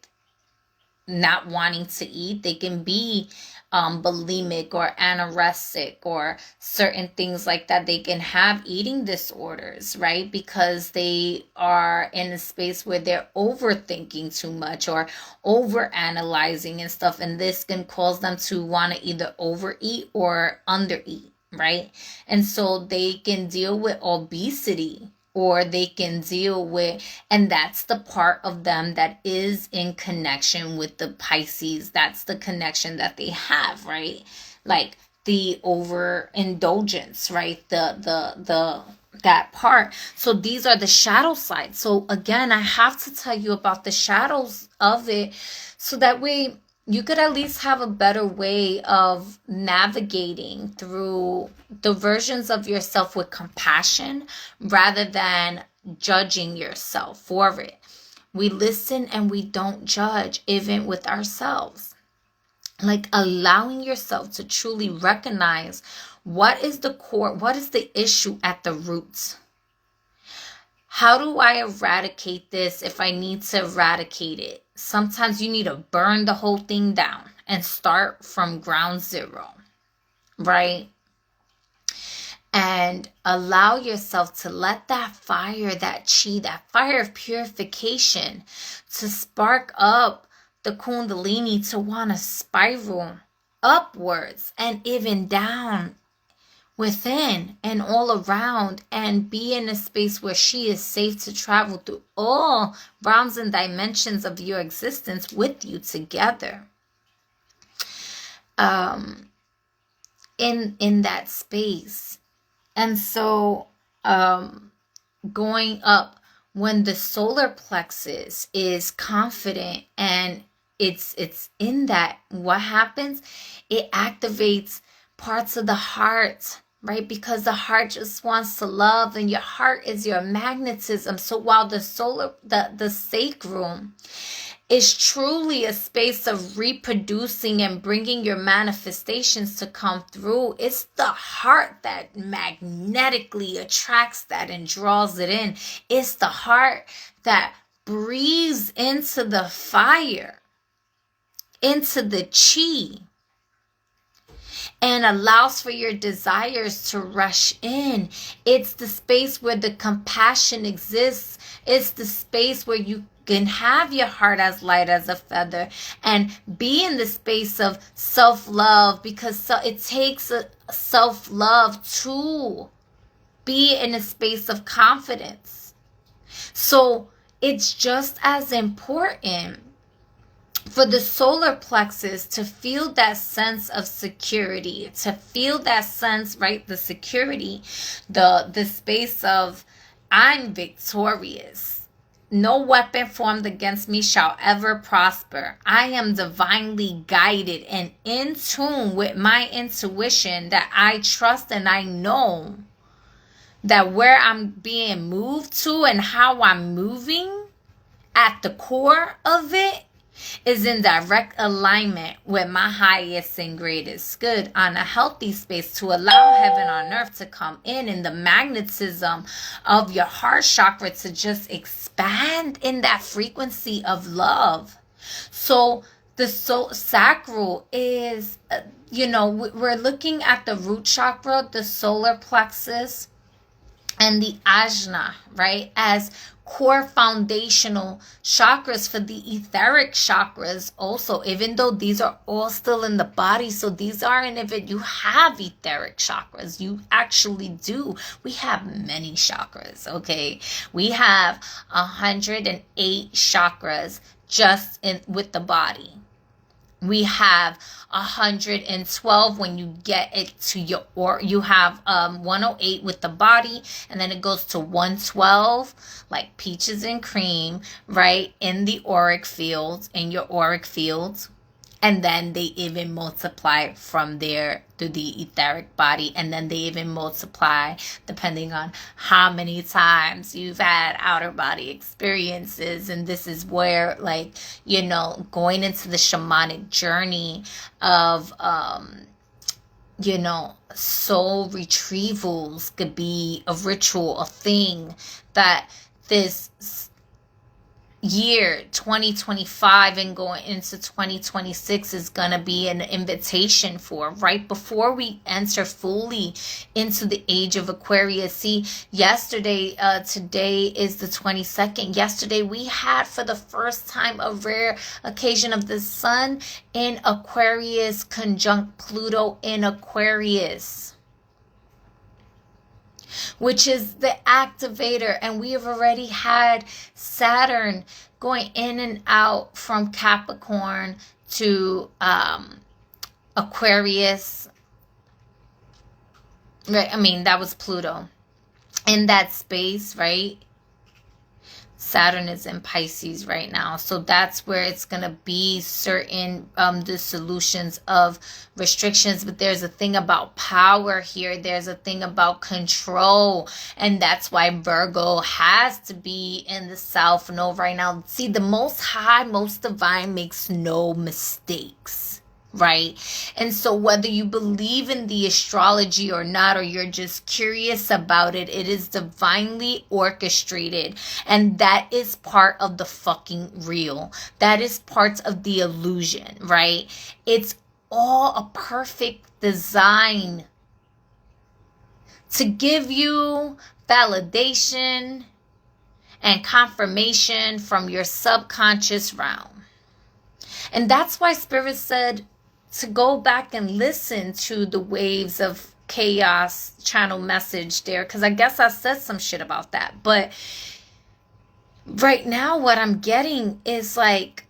not wanting to eat. They can be bulimic or anorexic or certain things like that. They can have eating disorders, right? Because they are in a space where they're overthinking too much or overanalyzing and stuff. And this can cause them to want to either overeat or undereat, right? And so they can deal with obesity, or they can deal with, and that's the part of them that is in connection with the Pisces. That's the connection that they have, right? Like the overindulgence, right? The that part. So these are the shadow sides. So again, I have to tell you about the shadows of it, so that way you could at least have a better way of navigating through the versions of yourself with compassion rather than judging yourself for it. We listen and we don't judge, even with ourselves. Like allowing yourself to truly recognize what is the core, what is the issue at the roots. How do I eradicate this if I need to eradicate it? Sometimes you need to burn the whole thing down and start from ground zero, right? And allow yourself to let that fire, that chi, that fire of purification to spark up the kundalini to want to spiral upwards and even down within and all around, and be in a space where she is safe to travel through all realms and dimensions of your existence with you together. In that space. And so going up when the solar plexus is confident and it's in that, what happens? It activates parts of the heart, right? Because the heart just wants to love, and your heart is your magnetism. So while the sacrum is truly a space of reproducing and bringing your manifestations to come through, it's the heart that magnetically attracts that and draws it in. It's the heart that breathes into the fire, into the chi, and allows for your desires to rush in. It's the space where the compassion exists. It's the space where you can have your heart as light as a feather and be in the space of self-love, because it takes a self-love to be in a space of confidence. So it's just as important for the solar plexus to feel that sense of security, to feel that sense, right? The security, the space of I'm victorious. No weapon formed against me shall ever prosper. I am divinely guided and in tune with my intuition, that I trust and I know that where I'm being moved to and how I'm moving at the core of it is in direct alignment with my highest and greatest good, on a healthy space to allow heaven on earth to come in the magnetism of your heart chakra to just expand in that frequency of love. So the sacral is, we're looking at the root chakra, the solar plexus, and the ajna, right, as core foundational chakras for the etheric chakras also, even though these are all still in the body. So these aren't even, you have etheric chakras. You actually do. We have many chakras, okay? We have 108 chakras just with the body. We have 112 when you get it to you have 108 with the body, and then it goes to 112, like peaches and cream, right, in the auric fields, in your auric fields. And then they even multiply from there to the etheric body. And then they even multiply depending on how many times you've had outer body experiences. And this is where, going into the shamanic journey of, soul retrievals could be a ritual, a thing that this year 2025 and going into 2026 is going to be an invitation for, right before we enter fully into the age of Aquarius. See, yesterday, today is the 22nd. Yesterday we had for the first time a rare occasion of the sun in Aquarius conjunct Pluto in Aquarius, which is the activator. And we have already had Saturn going in and out from Capricorn to Aquarius. Right, that was Pluto. in that space, right? Saturn is in Pisces right now. So that's where it's going to be certain the solutions of restrictions. But there's a thing about power here. There's a thing about control. And that's why Virgo has to be in the South Node right now. See, the Most High, Most Divine makes no mistakes. Right? And so whether you believe in the astrology or not, or you're just curious about it, it is divinely orchestrated. And that is part of the fucking real. That is part of the illusion, right? It's all a perfect design to give you validation and confirmation from your subconscious realm. And that's why Spirit said to go back and listen to the Waves of Chaos channel message there, because I guess I said some shit about that. But right now what I'm getting is like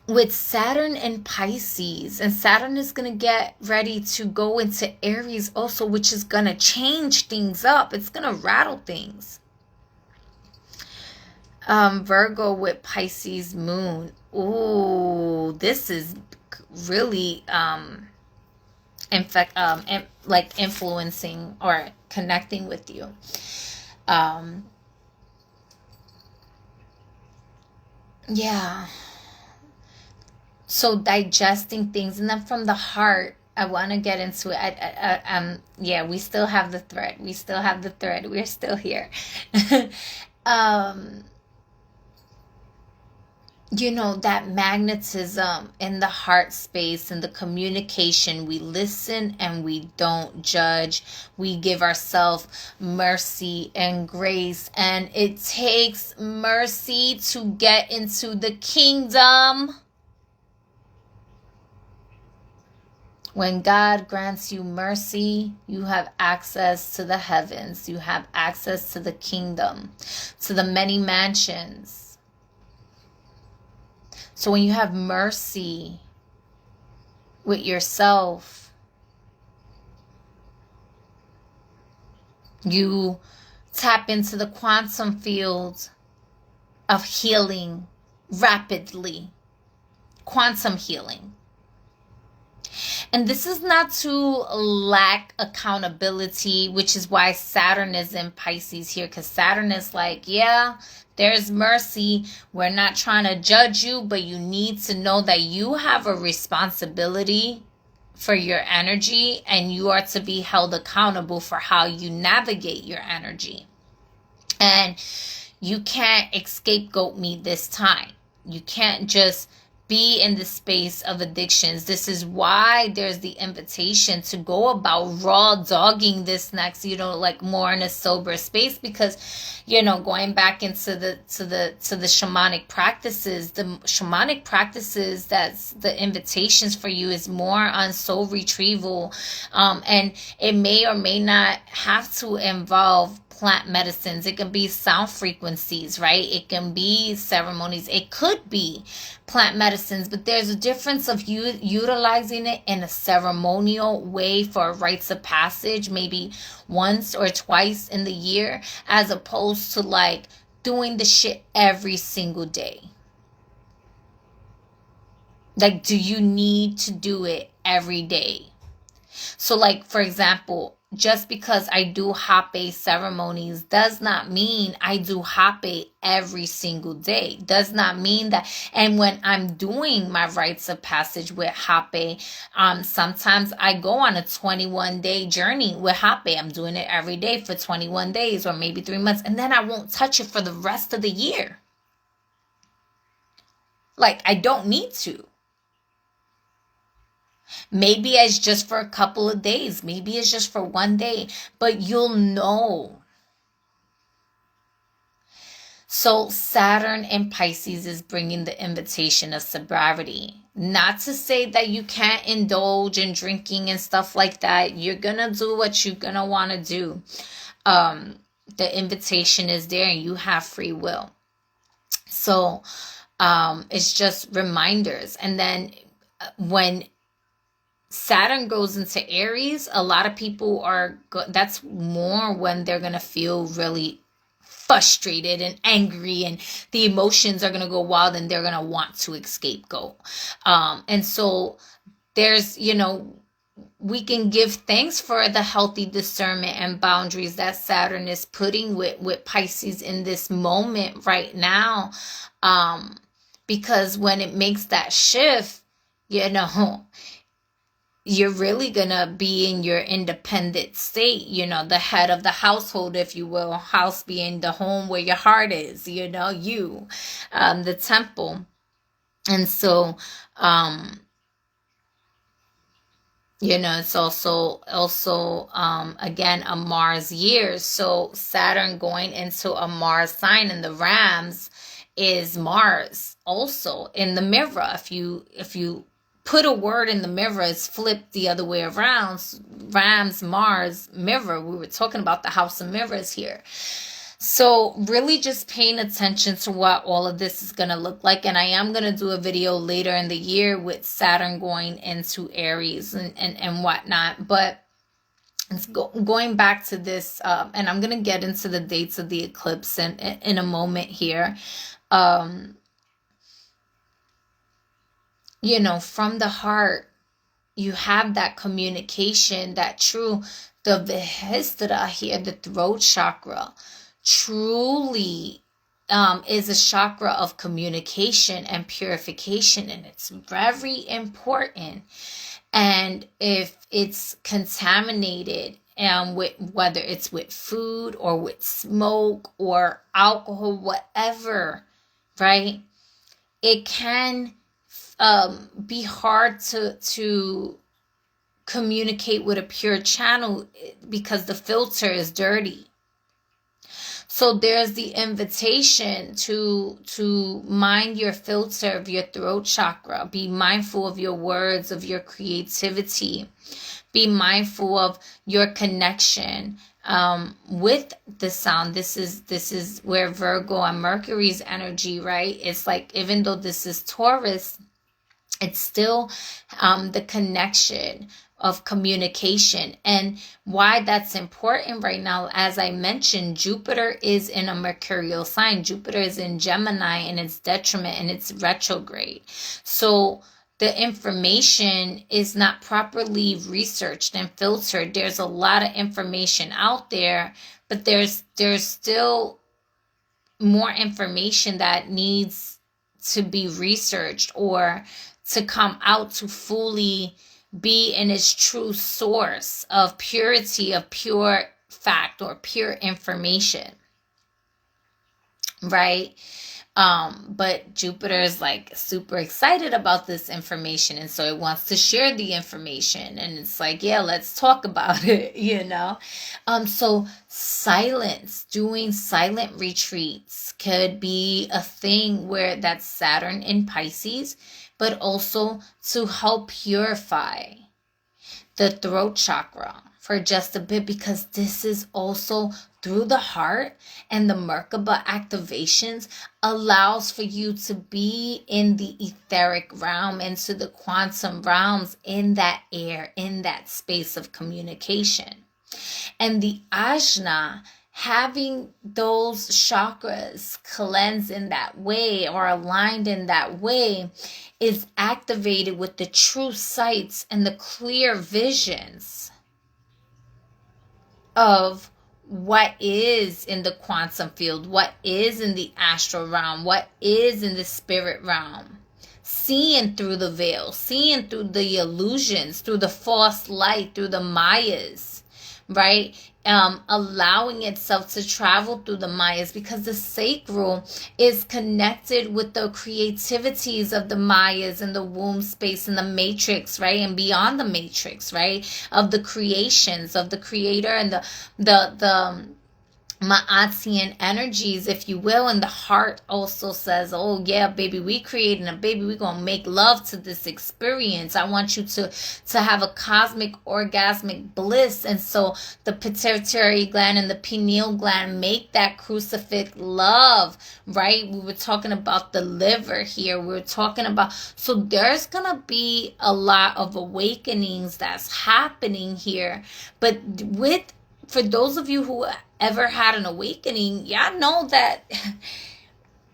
with Saturn and Pisces, and Saturn is going to get ready to go into Aries also, which is going to change things up. It's going to rattle things. Virgo with Pisces moon. Ooh, this is really like influencing or connecting with you. Yeah. So digesting things, and then from the heart, I want to get into it. Yeah, we still have the thread. We're still here. You know, that magnetism in the heart space and the communication. We listen and we don't judge. We give ourselves mercy and grace. And it takes mercy to get into the kingdom. When God grants you mercy, you have access to the heavens. You have access to the kingdom, to the many mansions. So when you have mercy with yourself, you tap into the quantum field of healing rapidly. Quantum healing. And this is not to lack accountability, which is why Saturn is in Pisces here. Because Saturn is like, yeah, there's mercy. We're not trying to judge you, but you need to know that you have a responsibility for your energy, and you are to be held accountable for how you navigate your energy. And you can't scapegoat me this time. You can't just be in the space of addictions. This is why there's the invitation to go about raw dogging this next, like more in a sober space, because, going back into the shamanic practices, that's the invitations for you is more on soul retrieval. And it may or may not have to involve plant medicines. It can be sound frequencies, right? It can be ceremonies. It could be plant medicines, but there's a difference of you utilizing it in a ceremonial way for rites of passage, maybe once or twice in the year, as opposed to like doing the shit every single day. Like, do you need to do it every day? So like, for example, just because I do Hape ceremonies does not mean I do Hape every single day. Does not mean that. And when I'm doing my rites of passage with Hape, sometimes I go on a 21-day journey with Hape. I'm doing it every day for 21 days or maybe 3 months. And then I won't touch it for the rest of the year. Like, I don't need to. Maybe it's just for a couple of days. Maybe it's just for one day. But you'll know. So Saturn in Pisces is bringing the invitation of sobriety. Not to say that you can't indulge in drinking and stuff like that. You're going to do what you're going to want to do. The invitation is there and you have free will. So it's just reminders. And then when Saturn goes into Aries, a lot of people that's more when they're going to feel really frustrated and angry, and the emotions are going to go wild, and they're going to want to scapegoat. And so there's, we can give thanks for the healthy discernment and boundaries that Saturn is putting with Pisces in this moment right now. Because when it makes that shift, you're really gonna be in your independent state, the head of the household, if you will, house being the home where your heart is, the temple. And so, it's also again, a Mars year. So Saturn going into a Mars sign, and the Rams is Mars also in the mirror. If you put a word in the mirror, it's flipped the other way around. Rams, Mars, mirror. We were talking about the house of mirrors here. So really just paying attention to what all of this is going to look like. And I am going to do a video later in the year with Saturn going into Aries and whatnot. But it's going back to this, and I'm going to get into the dates of the eclipse in a moment here. From the heart, you have that communication, that true, the Vihistara here, the throat chakra, truly is a chakra of communication and purification, and it's very important. And if it's contaminated, with whether it's with food or with smoke or alcohol, whatever, right, it can be hard to communicate with a pure channel because the filter is dirty. So there's the invitation to mind your filter of your throat chakra. Be mindful of your words, of your creativity. Be mindful of your connection with the sound. This is where Virgo and Mercury's energy, right? It's like, even though this is Taurus, it's still the connection of communication. And why that's important right now, as I mentioned, Jupiter is in a mercurial sign. Jupiter is in Gemini, and it's detriment, and it's retrograde. So the information is not properly researched and filtered. There's a lot of information out there, but there's still more information that needs to be researched or to come out to fully be in its true source of purity, of pure fact or pure information, right? But Jupiter is like super excited about this information, and so it wants to share the information, and it's like, yeah, let's talk about it, so silence, doing silent retreats could be a thing, where that's Saturn in Pisces, but also to help purify the throat chakra for just a bit, because this is also through the heart, and the Merkaba activations allows for you to be in the etheric realm, into the quantum realms, in that air, in that space of communication. And the ajna, having those chakras cleansed in that way or aligned in that way, is activated with the true sights and the clear visions of what is in the quantum field, what is in the astral realm, what is in the spirit realm. Seeing through the veil, seeing through the illusions, through the false light, through the mayas, right? Allowing itself to travel through the mayas, because the sacral is connected with the creativities of the mayas and the womb space and the matrix, right? And beyond the matrix, right? Of the creations of the creator and Maatian energies, if you will, and the heart also says, oh yeah, baby, we creating a baby, we gonna make love to this experience. I want you to have a cosmic orgasmic bliss. And so the pituitary gland and the pineal gland make that crucifix love, right? We were talking about the liver here. We were talking about, so there's gonna be a lot of awakenings that's happening here. But for those of you who ever had an awakening, y'all know that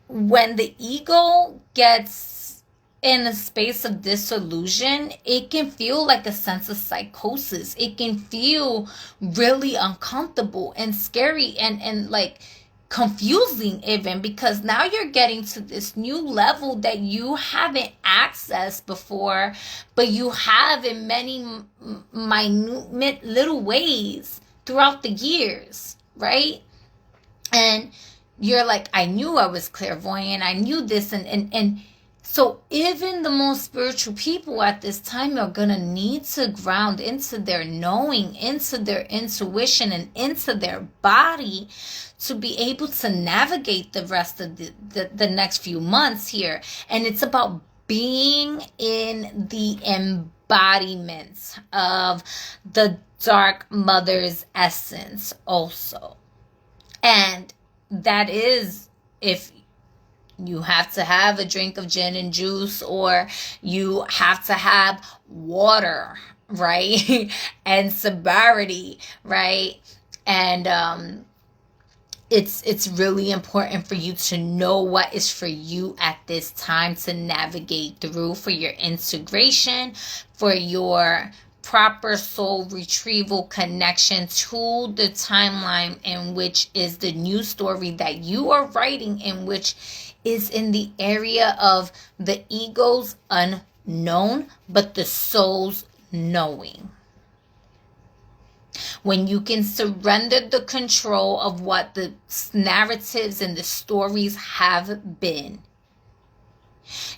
when the ego gets in a space of disillusion, it can feel like a sense of psychosis. It can feel really uncomfortable and scary and like confusing even, because now you're getting to this new level that you haven't accessed before, but you have in many minute little ways throughout the years, right? And you're like, I knew I was clairvoyant, I knew this, and so even the most spiritual people at this time are gonna need to ground into their knowing, into their intuition, and into their body to be able to navigate the rest of the next few months here. And it's about being in the embodiment of the Dark Mother's essence also. And that is, if you have to have a drink of gin and juice, or you have to have water, right? And sobriety, right? And it's really important for you to know what is for you at this time to navigate through, for your integration, for your proper soul retrieval connection to the timeline, in which is the new story that you are writing, in which is in the area of the ego's unknown, but the soul's knowing. When you can surrender the control of what the narratives and the stories have been,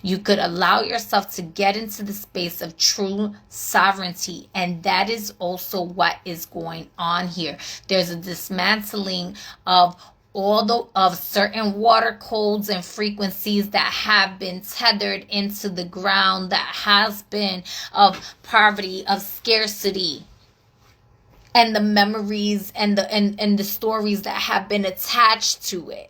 you could allow yourself to get into the space of true sovereignty. And that is also what is going on here. There's a dismantling of of certain water codes and frequencies that have been tethered into the ground, that has been of poverty, of scarcity, and the memories and the stories that have been attached to it.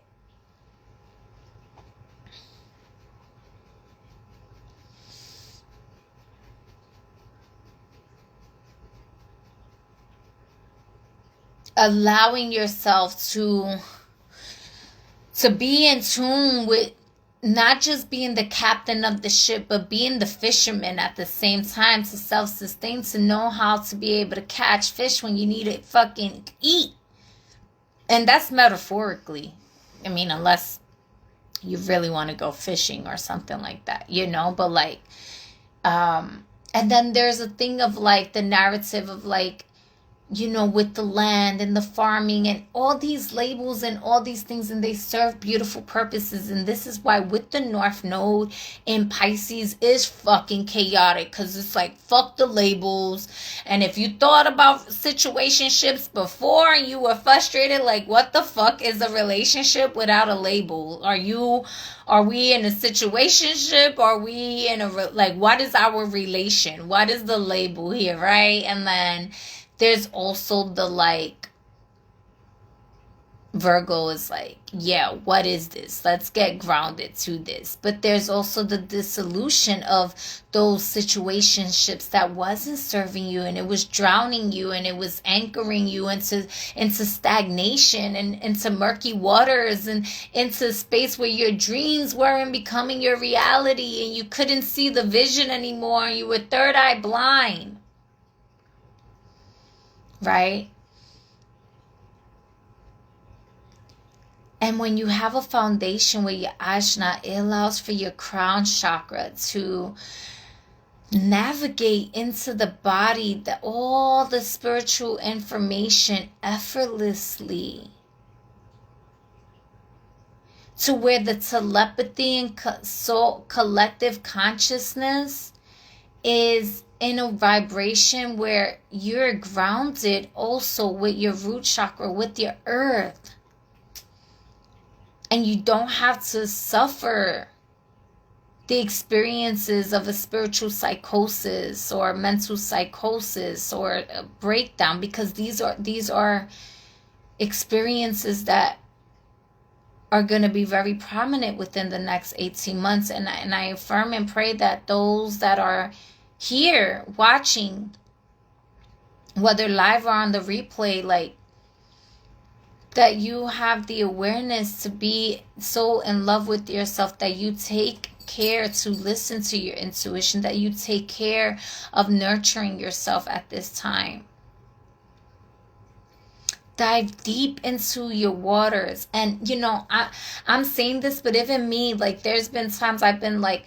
Allowing yourself to be in tune with not just being the captain of the ship, but being the fisherman at the same time, to self-sustain, to know how to be able to catch fish when you need to fucking eat. And that's metaphorically. I mean, unless you really want to go fishing or something like that, you know, but like, and then there's a thing of like the narrative of like, you know, with the land and the farming and all these labels and all these things, and they serve beautiful purposes. And this is why with the North Node in Pisces is fucking chaotic, because it's like, fuck the labels. And if you thought about situationships before and you were frustrated, like, what the fuck is a relationship without a label? Are we in a situationship? Are we in like, what is our relation? What is the label here, right? And then there's also the like, Virgo is like, yeah, what is this? Let's get grounded to this. But there's also the dissolution of those situationships that wasn't serving you, and it was drowning you, and it was anchoring you into stagnation and into murky waters, and into a space where your dreams weren't becoming your reality, and you couldn't see the vision anymore, and you were third eye blind. Right? And when you have a foundation where your Ajna, it allows for your crown chakra to navigate into the body, all the spiritual information effortlessly, to where the telepathy and soul collective consciousness is in a vibration where you're grounded also with your root chakra, with your earth. And you don't have to suffer the experiences of a spiritual psychosis or mental psychosis or a breakdown, because these are experiences that are going to be very prominent within the next 18 months. And I affirm and pray that those that are here watching, whether live or on the replay, like, that you have the awareness to be so in love with yourself that you take care to listen to your intuition, that you take care of nurturing yourself at this time. Dive deep into your waters. And you know, I'm saying this, but even me, like, there's been times I've been like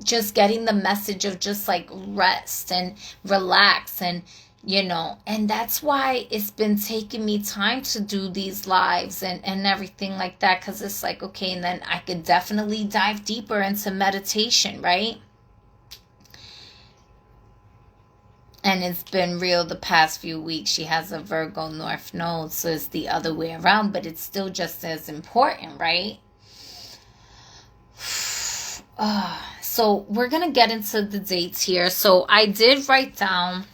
just getting the message of just like rest and relax, and you know, and that's why it's been taking me time to do these lives and everything like that, because it's like, okay, and then I could definitely dive deeper into meditation, right? And it's been real the past few weeks. She has a Virgo North Node, so it's the other way around, but it's still just as important, right? So we're going to get into the dates here. So I did write down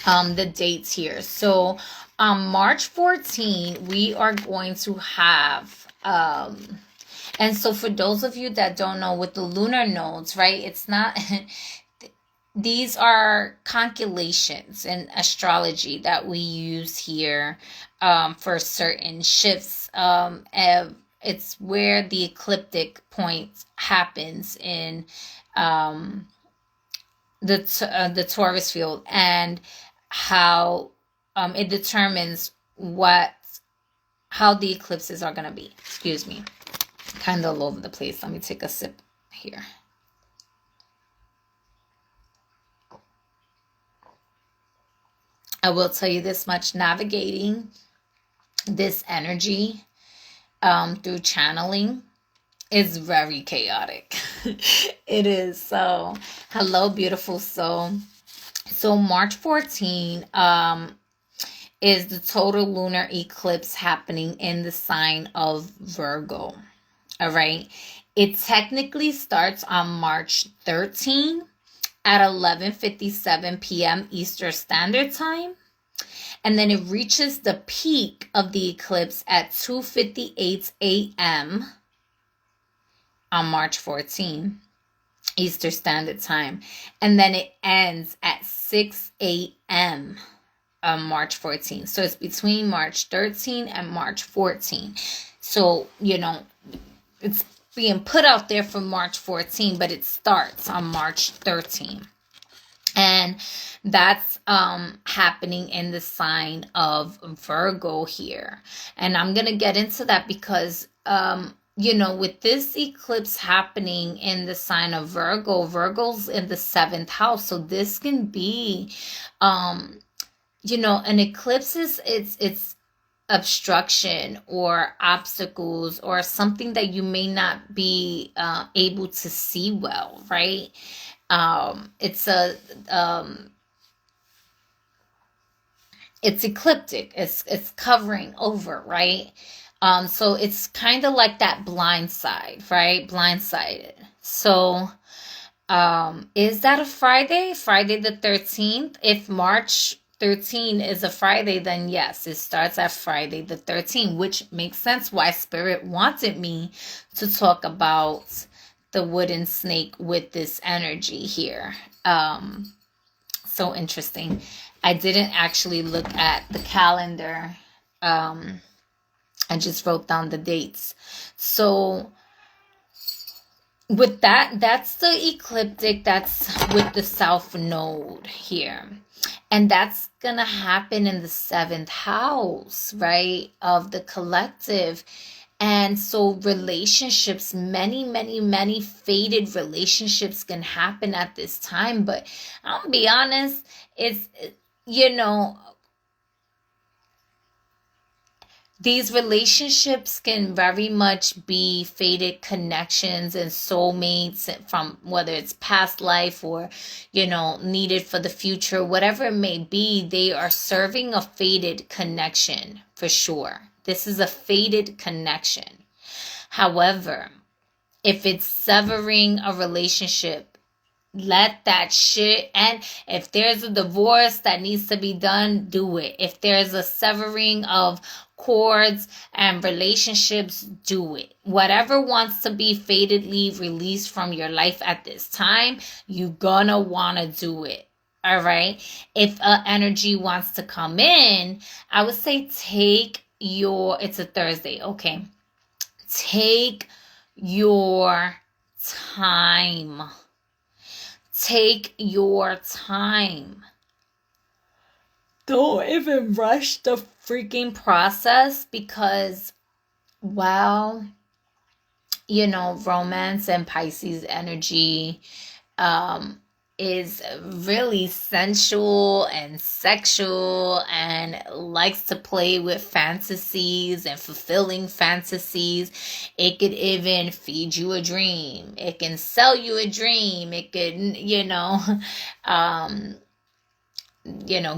the dates here. So on March 14, we are going to have, and so for those of you that don't know, with the lunar nodes, right, it's not, these are calculations in astrology that we use here for certain shifts. It's where the ecliptic point happens in the Taurus field, and how it determines how the eclipses are going to be. Excuse me, kind of all over the place. Let me take a sip here. I will tell you this much: navigating this energy through channeling is very chaotic. It is. So hello, beautiful soul. So March 14 is the total lunar eclipse happening in the sign of Virgo. All right. It technically starts on March 13 at 11:57 p.m. Eastern Standard Time. And then it reaches the peak of the eclipse at 2:58 a.m. on March 14, Eastern Standard Time. And then it ends at 6 a.m. on March 14. So it's between March 13 and March 14. So, you know, it's being put out there for March 14, but it starts on March 13. And that's happening in the sign of Virgo here. And I'm going to get into that because, you know, with this eclipse happening in the sign of Virgo, Virgo's in the 7th house. So this can be, you know, an eclipse is it's obstruction or obstacles or something that you may not be able to see well, right? It's ecliptic. It's covering over, right? So it's kind of like that blind side, right? Blindsided. So, is that a Friday? Friday the 13th? If March 13 is a Friday, then yes, it starts at Friday the 13th, which makes sense why Spirit wanted me to talk about the wooden snake with this energy here. So interesting. I didn't actually look at the calendar. I just wrote down the dates. So with that, that's the ecliptic. That's with the South Node here. And that's going to happen in the 7th house, right, of the collective. And so relationships, many faded relationships can happen at this time. But I'll be honest, it's, you know, these relationships can very much be faded connections and soulmates from whether it's past life or, you know, needed for the future, whatever it may be. They are serving a faded connection for sure. This is a faded connection. However, if it's severing a relationship, let that shit, and if there's a divorce that needs to be done, do it. If there's a severing of cords and relationships, do it. Whatever wants to be fatedly released from your life at this time, you gonna wanna do it. All right. If energy wants to come in, I would say it's a Thursday. Okay. Take your time. Take your time. Don't even rush the freaking process because, well, romance and Pisces energy is really sensual and sexual and likes to play with fantasies and fulfilling fantasies. It could even feed you a dream. It can sell you a dream. It could,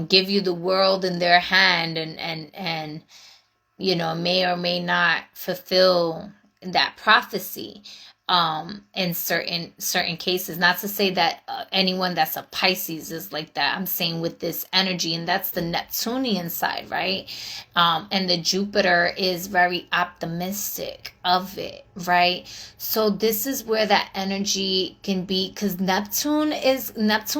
give you the world in their hand and may or may not fulfill that prophecy. In certain cases, not to say that anyone that's a Pisces is like that. I'm saying with this energy, and that's the Neptunian side, right? And the Jupiter is very optimistic of it, right? So this is where that energy can be, because Neptune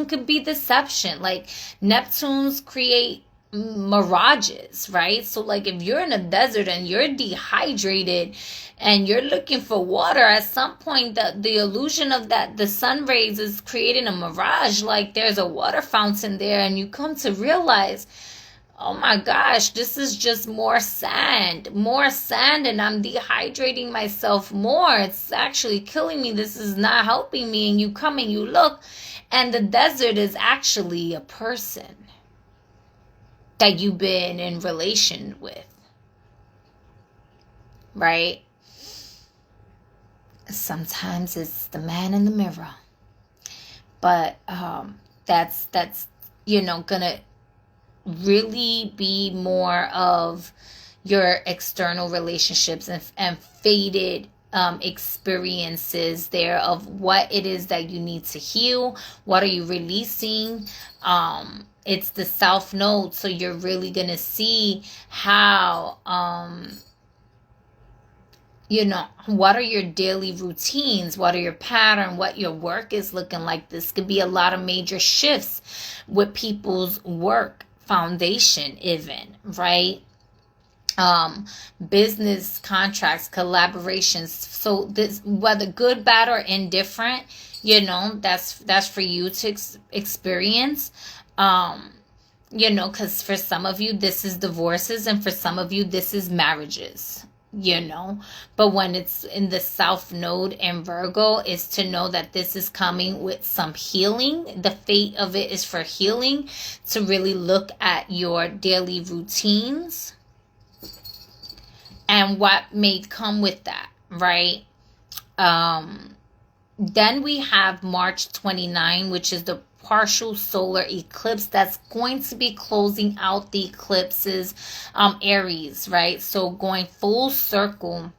could be deception. Like Neptunes create mirages, right? So like if you're in a desert and you're dehydrated and you're looking for water, at some point the illusion of that the sun rays is creating a mirage, like there's a water fountain there, and you come to realize, oh my gosh, this is just more sand, and I'm dehydrating myself more. It's actually killing me. This is not helping me. And you come and you look, and the desert is actually a person that you've been in relation with, right? Sometimes it's the man in the mirror, but that's gonna really be more of your external relationships and faded experiences there of what it is that you need to heal. What are you releasing? It's the South Node, so you're really going to see how, what are your daily routines? What are your pattern? What your work is looking like? This could be a lot of major shifts with people's work foundation even, right? Business contracts, collaborations. So this, whether good, bad, or indifferent, that's for you to experience. Because for some of you, this is divorces, and for some of you, this is marriages, But when it's in the South Node and Virgo, is to know that this is coming with some healing. The fate of it is for healing, to really look at your daily routines and what may come with that, right? Then we have March 29, which is the partial solar eclipse that's going to be closing out the eclipses, Aries, right? So going full circle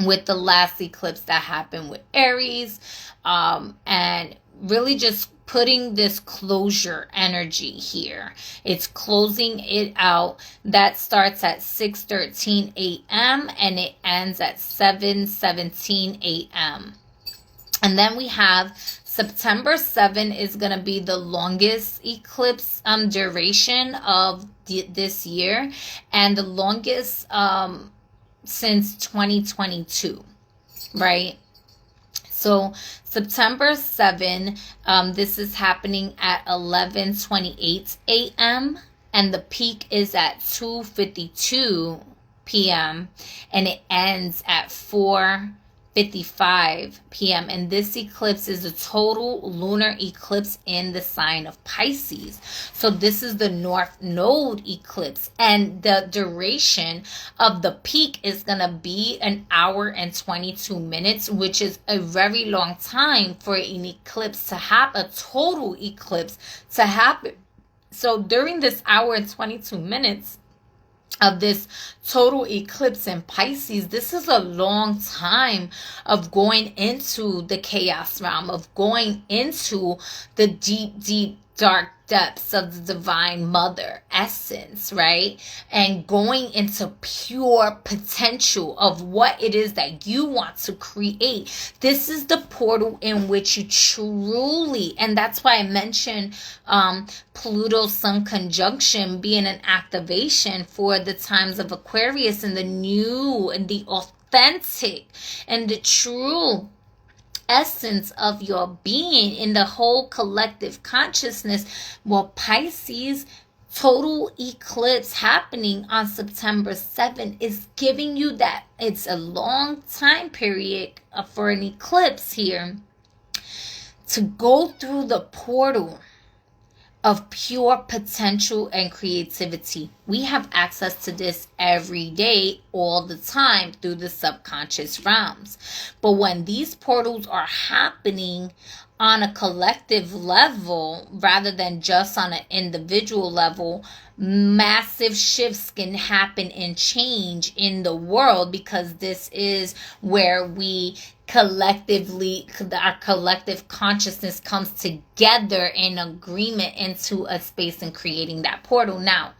with the last eclipse that happened with Aries, and really just putting this closure energy here. It's closing it out. That starts at 6:13 a.m. and it ends at 7:17 a.m. And then we have September 7 is going to be the longest eclipse duration of this year, and the longest since 2022, right? So September 7, this is happening at 11:28 a.m. and the peak is at 2:52 p.m. and it ends at 4:55 p.m. And this eclipse is a total lunar eclipse in the sign of Pisces. So this is the North Node eclipse, and the duration of the peak is going to be 1 hour and 22 minutes, which is a very long time for an eclipse to happen, a total eclipse to happen. So during this hour and 22 minutes, of this total eclipse in Pisces. This is a long time of going into the chaos realm, of going into the deep, deep, dark depths of the divine mother essence, right? And going into pure potential of what it is that you want to create. This is the portal in which you truly, and that's why I mentioned Pluto Sun conjunction being an activation for the times of Aquarius, and the new and the authentic and the true essence of your being in the whole collective consciousness. Well, Pisces total eclipse happening on September 7th is giving you that. It's a long time period for an eclipse here to go through the portal of pure potential and creativity. We have access to this every day, all the time, through the subconscious realms. But when these portals are happening on a collective level rather than just on an individual level, massive shifts can happen and change in the world, because this is where we collectively, our collective consciousness comes together in agreement into a space and creating that portal. Now,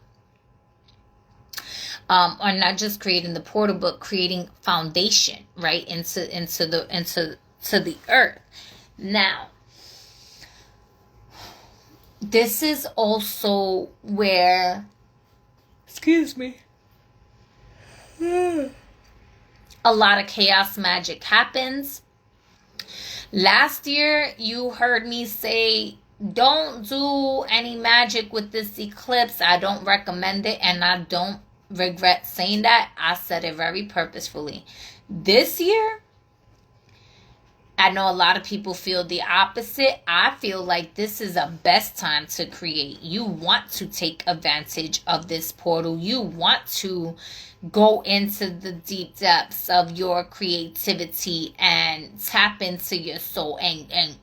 or not just creating the portal, but creating foundation, right, into the earth. Now, this is also where, excuse me, a lot of chaos magic happens. Last year, you heard me say, don't do any magic with this eclipse. I don't recommend it, and I don't regret saying that. I said it very purposefully. This year, I know a lot of people feel the opposite. I feel like this is a best time to create. You want to take advantage of this portal. You want to go into the deep depths of your creativity and tap into your soul and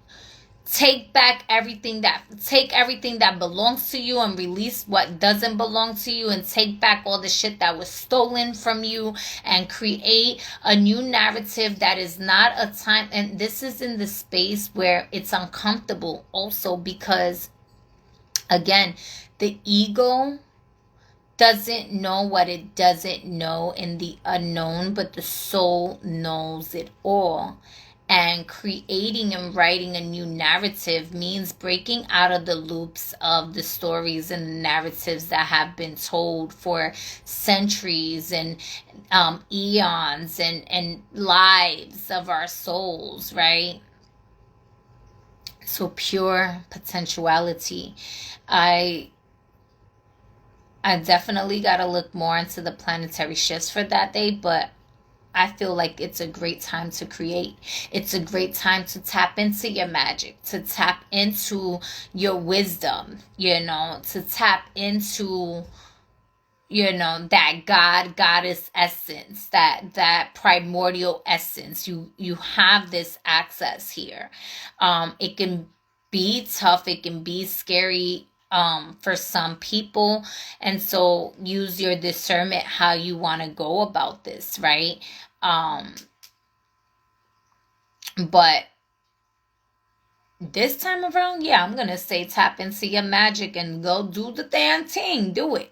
take everything that belongs to you and release what doesn't belong to you, and take back all the shit that was stolen from you and create a new narrative that is not a time. And this is in the space where it's uncomfortable also, because again, the ego doesn't know what it doesn't know in the unknown, but the soul knows it all. And creating and writing a new narrative means breaking out of the loops of the stories and narratives that have been told for centuries and eons and lives of our souls, right? So pure potentiality. I definitely got to look more into the planetary shifts for that day, but I feel like it's a great time to create. It's a great time to tap into your magic, to tap into your wisdom, to tap into, that goddess essence, that primordial essence. You have this access here. It can be tough. It can be scary for some people, and so use your discernment how you want to go about this, right? But this time around, I'm gonna say tap into your magic and go do the damn thing. Do it.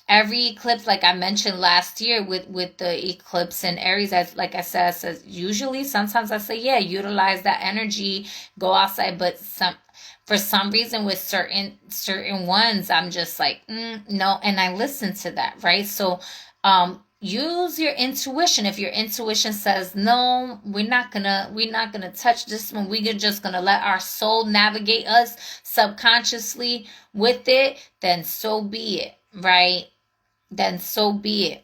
Every eclipse, like I mentioned last year with the eclipse in Aries, like I said, usually sometimes I say, utilize that energy, go outside, but for some reason with certain ones, I'm just like, no, and I listen to that, right? So use your intuition. If your intuition says, no, we're not gonna touch this one, we're just gonna let our soul navigate us subconsciously with it, then so be it, right? Then so be it.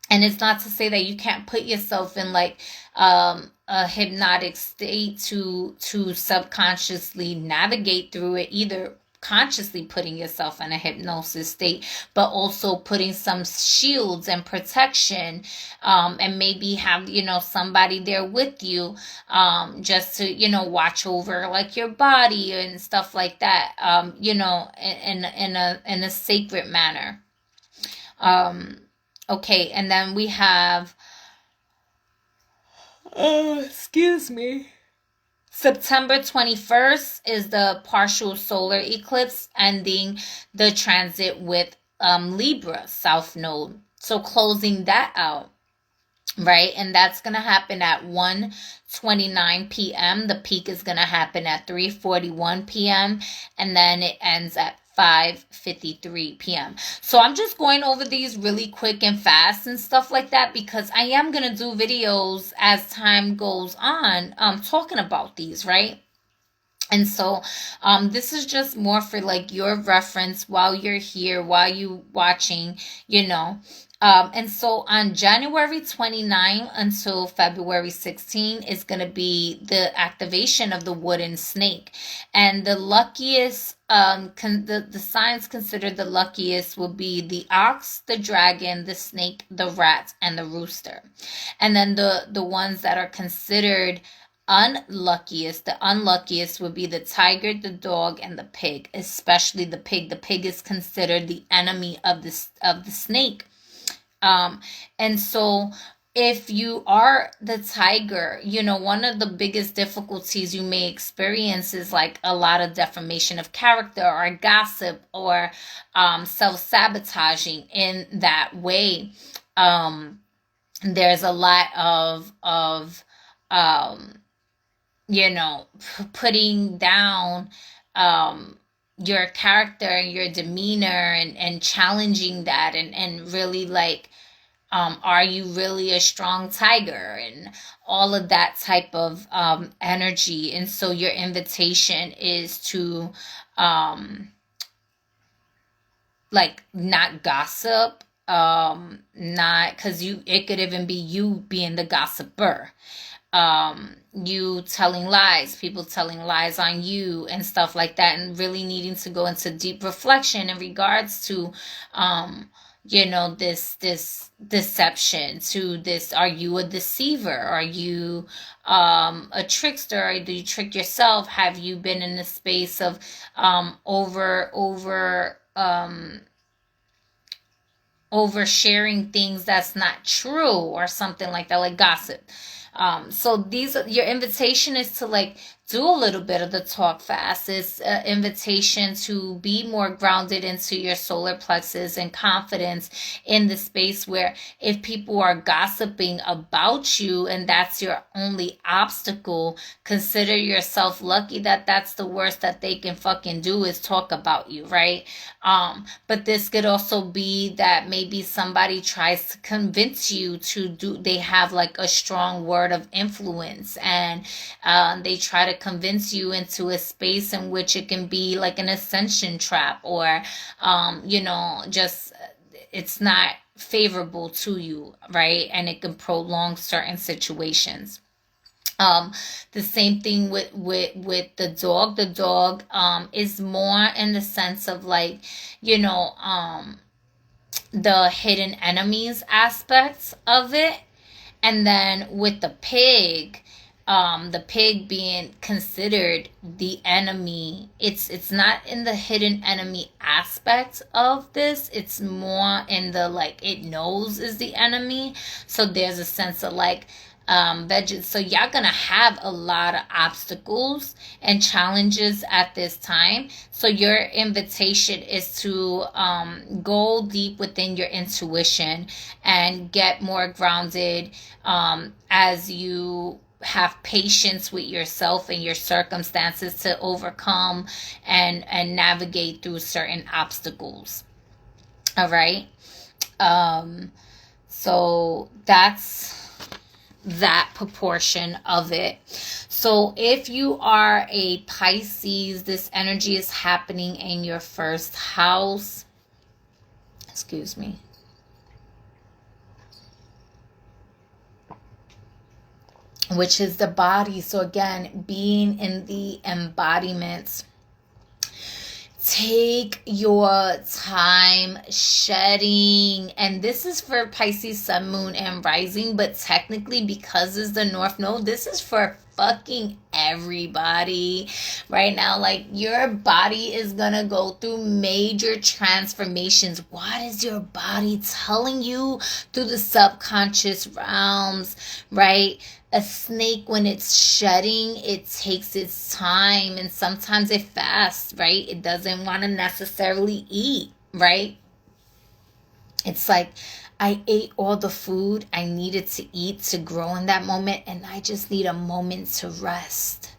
And it's not to say that you can't put yourself in like a hypnotic state to subconsciously navigate through it, either consciously putting yourself in a hypnosis state, but also putting some shields and protection, and maybe have, somebody there with you, just to, watch over like your body and stuff like that, in a sacred manner. Okay, and then we have, excuse me. September 21st is the partial solar eclipse ending the transit with Libra South Node. So closing that out, right? And that's going to happen at 1:29 p.m. The peak is going to happen at 3:41 p.m. and then it ends at 5:53 p.m. So I'm just going over these really quick and fast and stuff like that because I am going to do videos as time goes on talking about these, right? And so this is just more for like your reference while you're here, while you watching, you know. And so on January 29 until February 16 is going to be the activation of the wooden snake. And the luckiest, the signs considered the luckiest will be the ox, the dragon, the snake, the rat, and the rooster. And then the ones that are considered the unluckiest would be the tiger, the dog, and the pig, especially the pig. The pig is considered the enemy of the snake. And so if you are the tiger, you know, one of the biggest difficulties you may experience is like a lot of defamation of character or gossip or self-sabotaging in that way. There's a lot of you know, putting down your character and your demeanor and challenging that and really like, are you really a strong tiger and all of that type of energy. And so your invitation is to like not gossip, not because it could even be you being the gossiper, you telling lies, people telling lies on you and stuff like that, and really needing to go into deep reflection in regards to you know, this deception, to this, are you a deceiver, are you a trickster, or do you trick yourself, have you been in the space of oversharing things that's not true or something like that, like gossip. So your invitation is to like do a little bit of the talk fast. It's an invitation to be more grounded into your solar plexus and confidence in the space where if people are gossiping about you and that's your only obstacle, consider yourself lucky that that's the worst that they can fucking do is talk about you, right? But this could also be that maybe somebody tries to convince you they have like a strong word of influence and they try to convince you into a space in which it can be like an ascension trap or, you know, just it's not favorable to you, right? And it can prolong certain situations. The same thing with the dog. The dog is more in the sense of like, you know, the hidden enemies aspects of it. And then with the pig being considered the enemy, it's not in the hidden enemy aspect of this. It's more in the like it knows is the enemy. So there's a sense of like so y'all gonna have a lot of obstacles and challenges at this time. So your invitation is to go deep within your intuition and get more grounded as you have patience with yourself and your circumstances to overcome and navigate through certain obstacles. All right. So that's that proportion of it. So if you are a Pisces, this energy is happening in your first house. Excuse me. Which is the body. So again, being in the embodiments. Take your time shedding. And this is for Pisces, Sun, Moon, and Rising. But technically, because it's the North Node, this is for fucking everybody right now. Like, your body is gonna go through major transformations. What is your body telling you through the subconscious realms, right? A snake, when it's shedding, it takes its time, and sometimes it fasts, right? It doesn't want to necessarily eat, right? It's like, I ate all the food I needed to eat to grow in that moment, and I just need a moment to rest.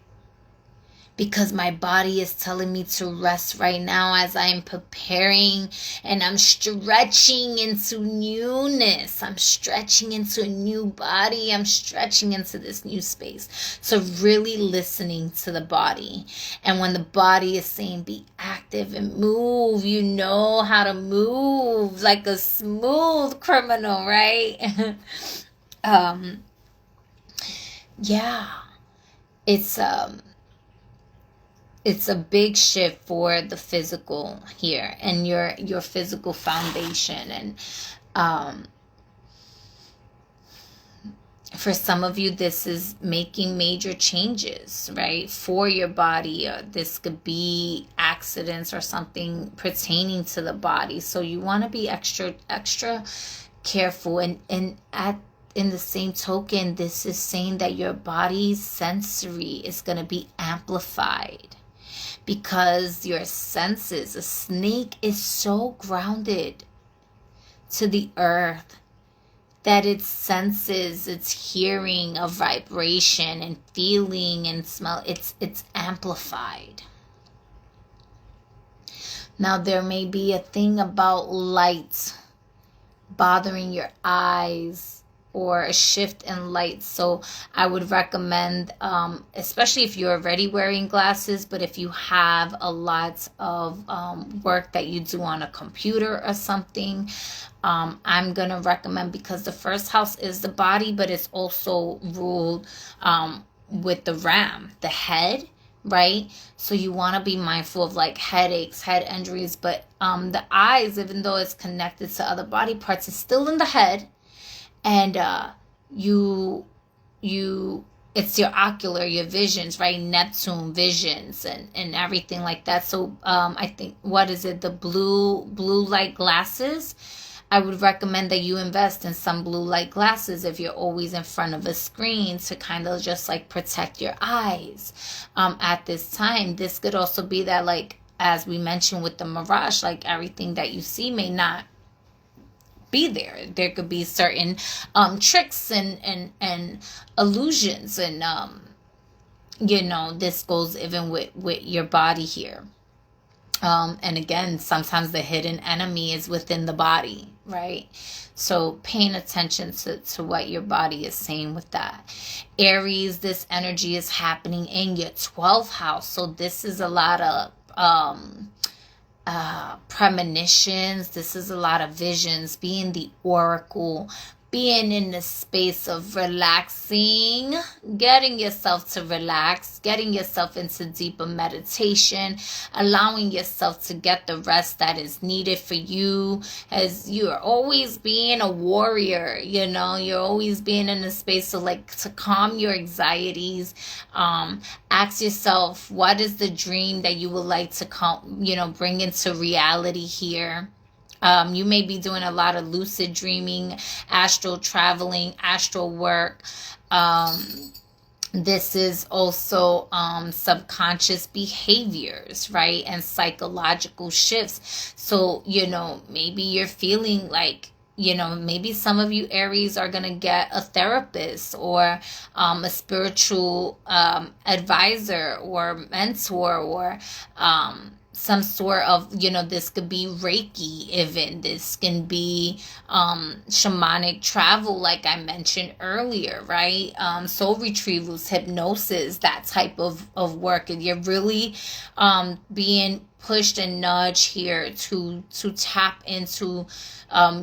Because my body is telling me to rest right now as I am preparing and I'm stretching into newness. I'm stretching into a new body. I'm stretching into this new space. So really listening to the body. And when the body is saying be active and move, you know how to move like a smooth criminal, right? Yeah. It's a big shift for the physical here and your physical foundation. And for some of you, this is making major changes, right, for your body. This could be accidents or something pertaining to the body. So you want to be extra careful. And in the same token, this is saying that your body's sensory is going to be amplified. Because your senses, a snake is so grounded to the earth that its senses, its hearing of vibration and feeling and smell, it's amplified. Now, there may be a thing about light bothering your eyes, or a shift in light. So I would recommend, especially if you're already wearing glasses, but if you have a lot of work that you do on a computer or something, I'm going to recommend, because the first house is the body, but it's also ruled with the ram, the head, right? So you want to be mindful of like headaches, head injuries, but the eyes, even though it's connected to other body parts, is still in the head. And it's your ocular, your visions, right? Neptune visions and everything like that. So I think, what is it? The blue light glasses. I would recommend that you invest in some blue light glasses if you're always in front of a screen, to kind of just like protect your eyes at this time. This could also be that, like, as we mentioned with the mirage, like everything that you see may not be there. There could be certain tricks and illusions, and this goes even with your body here. And again, sometimes the hidden enemy is within the body, right? So paying attention to what your body is saying with that. Aries, this energy is happening in your 12th house. So this is a lot of premonitions. This is a lot of visions, being the oracle, being in the space of relaxing, getting yourself to relax, getting yourself into deeper meditation, allowing yourself to get the rest that is needed for you, as you're always being a warrior, you're always being in a space of like to calm your anxieties. Ask yourself, what is the dream that you would like to bring into reality here? You may be doing a lot of lucid dreaming, astral traveling, astral work. This is also subconscious behaviors, right? And psychological shifts. So, maybe you're feeling like, maybe some of you Aries are going to get a therapist or a spiritual advisor or mentor, or some sort of, this could be Reiki even. This can be shamanic travel, like I mentioned earlier, right? Soul retrievals, hypnosis, that type of work. And you're really being pushed and nudged here to tap into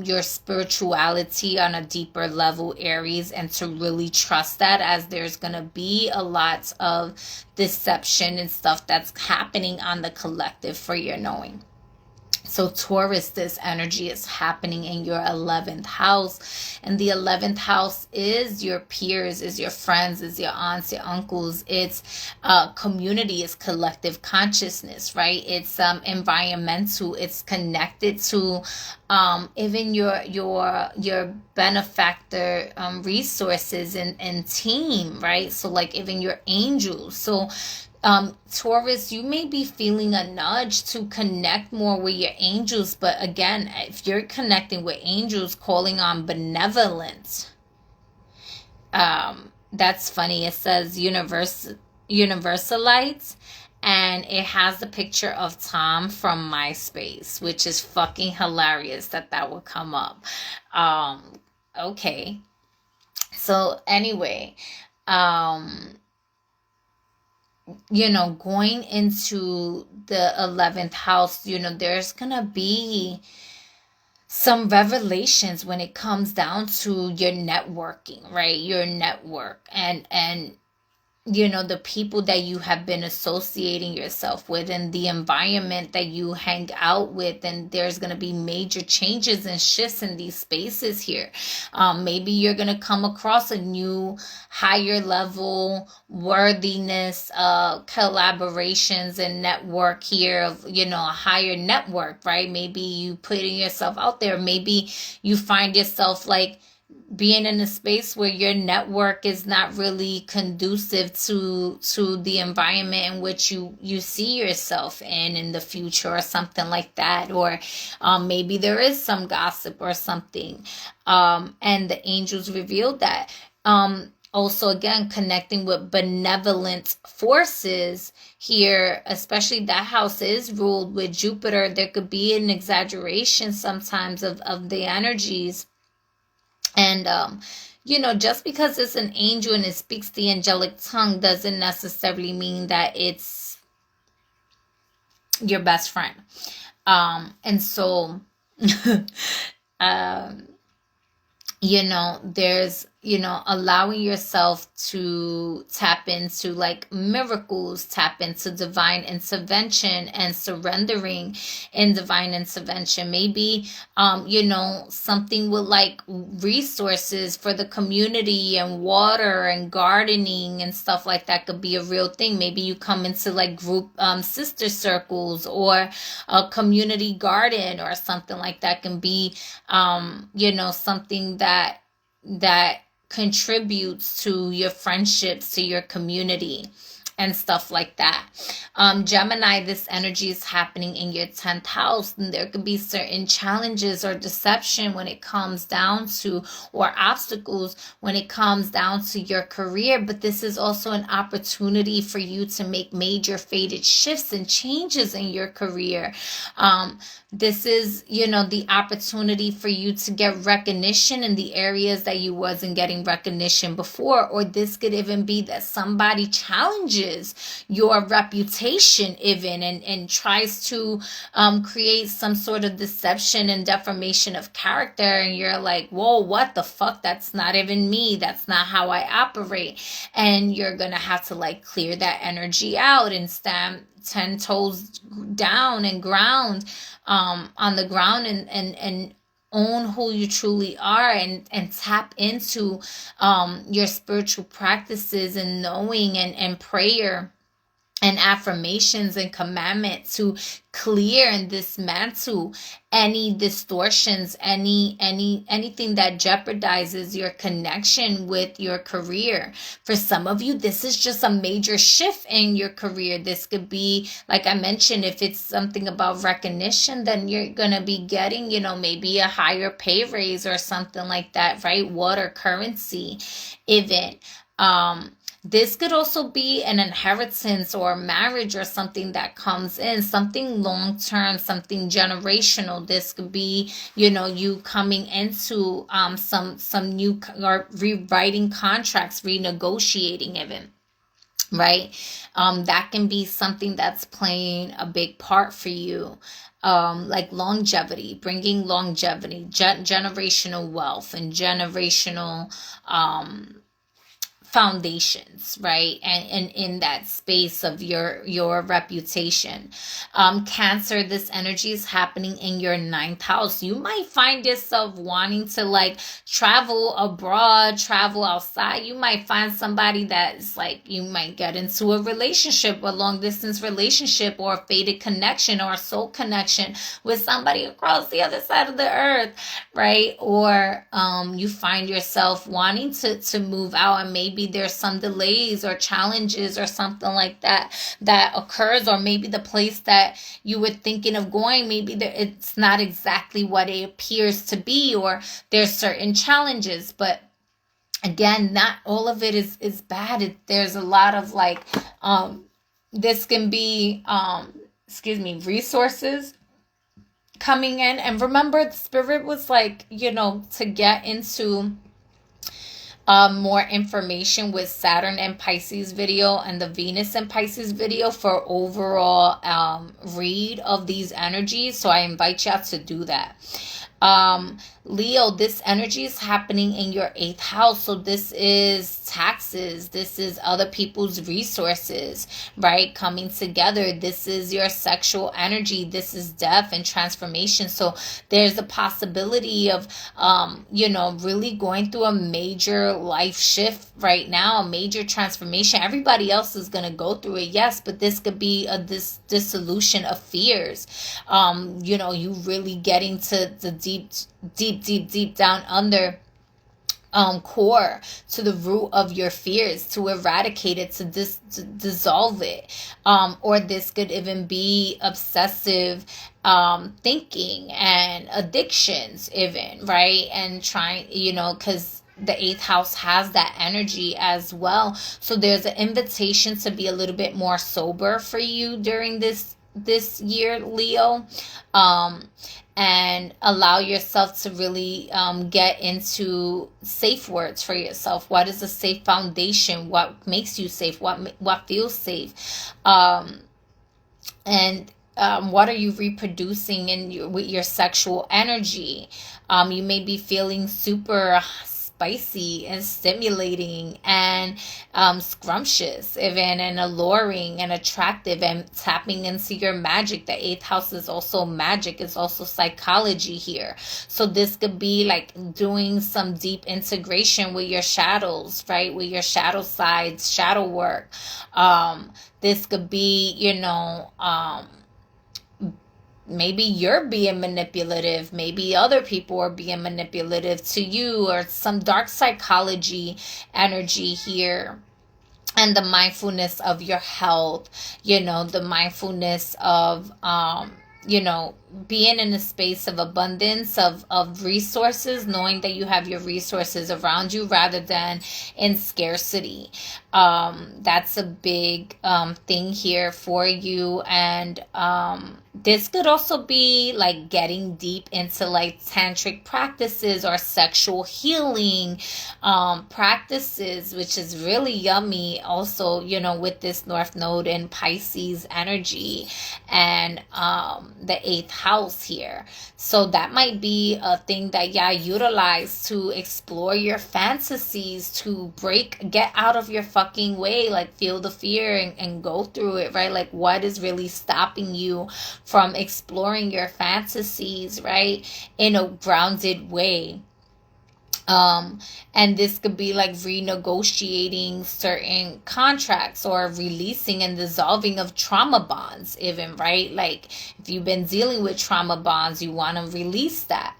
your spirituality on a deeper level, Aries, and to really trust that, as there's gonna be a lot of deception and stuff that's happening on the collective for your knowing. So Taurus, this energy is happening in your 11th house. And the 11th house is your peers, is your friends, is your aunts, your uncles. It's community, it's collective consciousness, right? It's environmental. It's connected to even your benefactor resources and team, right? So like even your angels. So Taurus, you may be feeling a nudge to connect more with your angels, but again, if you're connecting with angels, calling on benevolence, that's funny. It says universalites, and it has the picture of Tom from MySpace, which is fucking hilarious that would come up. Okay. So anyway, going into the 11th house, there's gonna be some revelations when it comes down to your networking, right? Your network and the people that you have been associating yourself with and the environment that you hang out with. And there's going to be major changes and shifts in these spaces here. Maybe you're going to come across a new higher level worthiness, collaborations and network here of, a higher network, right? Maybe you putting yourself out there. Maybe you find yourself like being in a space where your network is not really conducive to the environment in which you see yourself in the future, or something like that. Or maybe there is some gossip or something, and the angels revealed that. Also, again, connecting with benevolent forces here, especially that house is ruled with Jupiter. There could be an exaggeration sometimes of the energies. And, just because it's an angel and it speaks the angelic tongue doesn't necessarily mean that it's your best friend. And so, there's, allowing yourself to tap into like miracles, tap into divine intervention and surrendering in divine intervention. Maybe, something with like resources for the community and water and gardening and stuff like that could be a real thing. Maybe you come into like group sister circles or a community garden or something like that can be, something that contributes to your friendships, to your community and stuff like that. Gemini, this energy is happening in your 10th house, and there could be certain challenges or deception when it comes down to, or obstacles when it comes down to your career. But this is also an opportunity for you to make major fated shifts and changes in your career. This is, the opportunity for you to get recognition in the areas that you wasn't getting recognition before. Or this could even be that somebody challenges your reputation even and tries to create some sort of deception and defamation of character. And you're like, whoa, what the fuck? That's not even me. That's not how I operate. And you're going to have to like clear that energy out and stand 10 toes down and ground on the ground and own who you truly are and tap into your spiritual practices and knowing and prayer and affirmations and commandment to clear and dismantle any distortions, anything that jeopardizes your connection with your career. For some of you, this is just a major shift in your career. This could be, like I mentioned, if it's something about recognition, then you're gonna be getting, maybe a higher pay raise or something like that, right? Water currency event. This could also be an inheritance or marriage or something that comes in, something long-term, something generational. This could be, you coming into some new or rewriting contracts, renegotiating even. right? That can be something that's playing a big part for you. Like longevity, bringing longevity, generational wealth, and generational foundations, right? And in that space of your reputation. Cancer, this energy is happening in your ninth house. You might find yourself wanting to like travel abroad, travel outside. You might find somebody that's like, you might get into a relationship, a long distance relationship, or a fated connection, or a soul connection with somebody across the other side of the earth, right? Or you find yourself wanting to move out, and maybe there's some delays or challenges or something like that that occurs, or maybe the place that you were thinking of going, maybe it's not exactly what it appears to be, or there's certain challenges. But again, not all of it is bad. There's a lot of like this can be resources coming in. And remember, the spirit was like, to get into more information with Saturn and Pisces video and the Venus and Pisces video for overall read of these energies. So I invite y'all to do that. Leo, this energy is happening in your 8th house. So this is taxes. This is other people's resources, right? Coming together. This is your sexual energy. This is death and transformation. So there's a possibility of, really going through a major life shift right now, a major transformation. Everybody else is going to go through it, yes, but this could be a dissolution of fears. You really getting to the deep down under core, to the root of your fears, to eradicate it, to dissolve it. Or this could even be obsessive thinking and addictions even, right? And trying, because the 8th house has that energy as well. So there's an invitation to be a little bit more sober for you during this year, Leo. And allow yourself to really get into safe words for yourself. What is a safe foundation? What makes you safe? What feels safe? And what are you reproducing with your sexual energy? You may be feeling super spicy and stimulating and scrumptious even, and alluring and attractive, and tapping into your magic. The 8th house is also magic. It's also psychology here. So this could be like doing some deep integration with your shadows, right? With your shadow sides, shadow work. This could be, maybe you're being manipulative. Maybe other people are being manipulative to you, or some dark psychology energy here. And the mindfulness of your health, the mindfulness of, being in a space of abundance, of resources, knowing that you have your resources around you rather than in scarcity. That's a big thing here for you. And this could also be like getting deep into like tantric practices or sexual healing practices, which is really yummy also, with this North Node and Pisces energy and the 8th house here. So that might be a thing that utilize to explore your fantasies, to get out of your fucking way, like feel the fear and go through it, right? Like what is really stopping you from exploring your fantasies, right? In a grounded way. And this could be like renegotiating certain contracts, or releasing and dissolving of trauma bonds even, right? Like if you've been dealing with trauma bonds, you want to release that.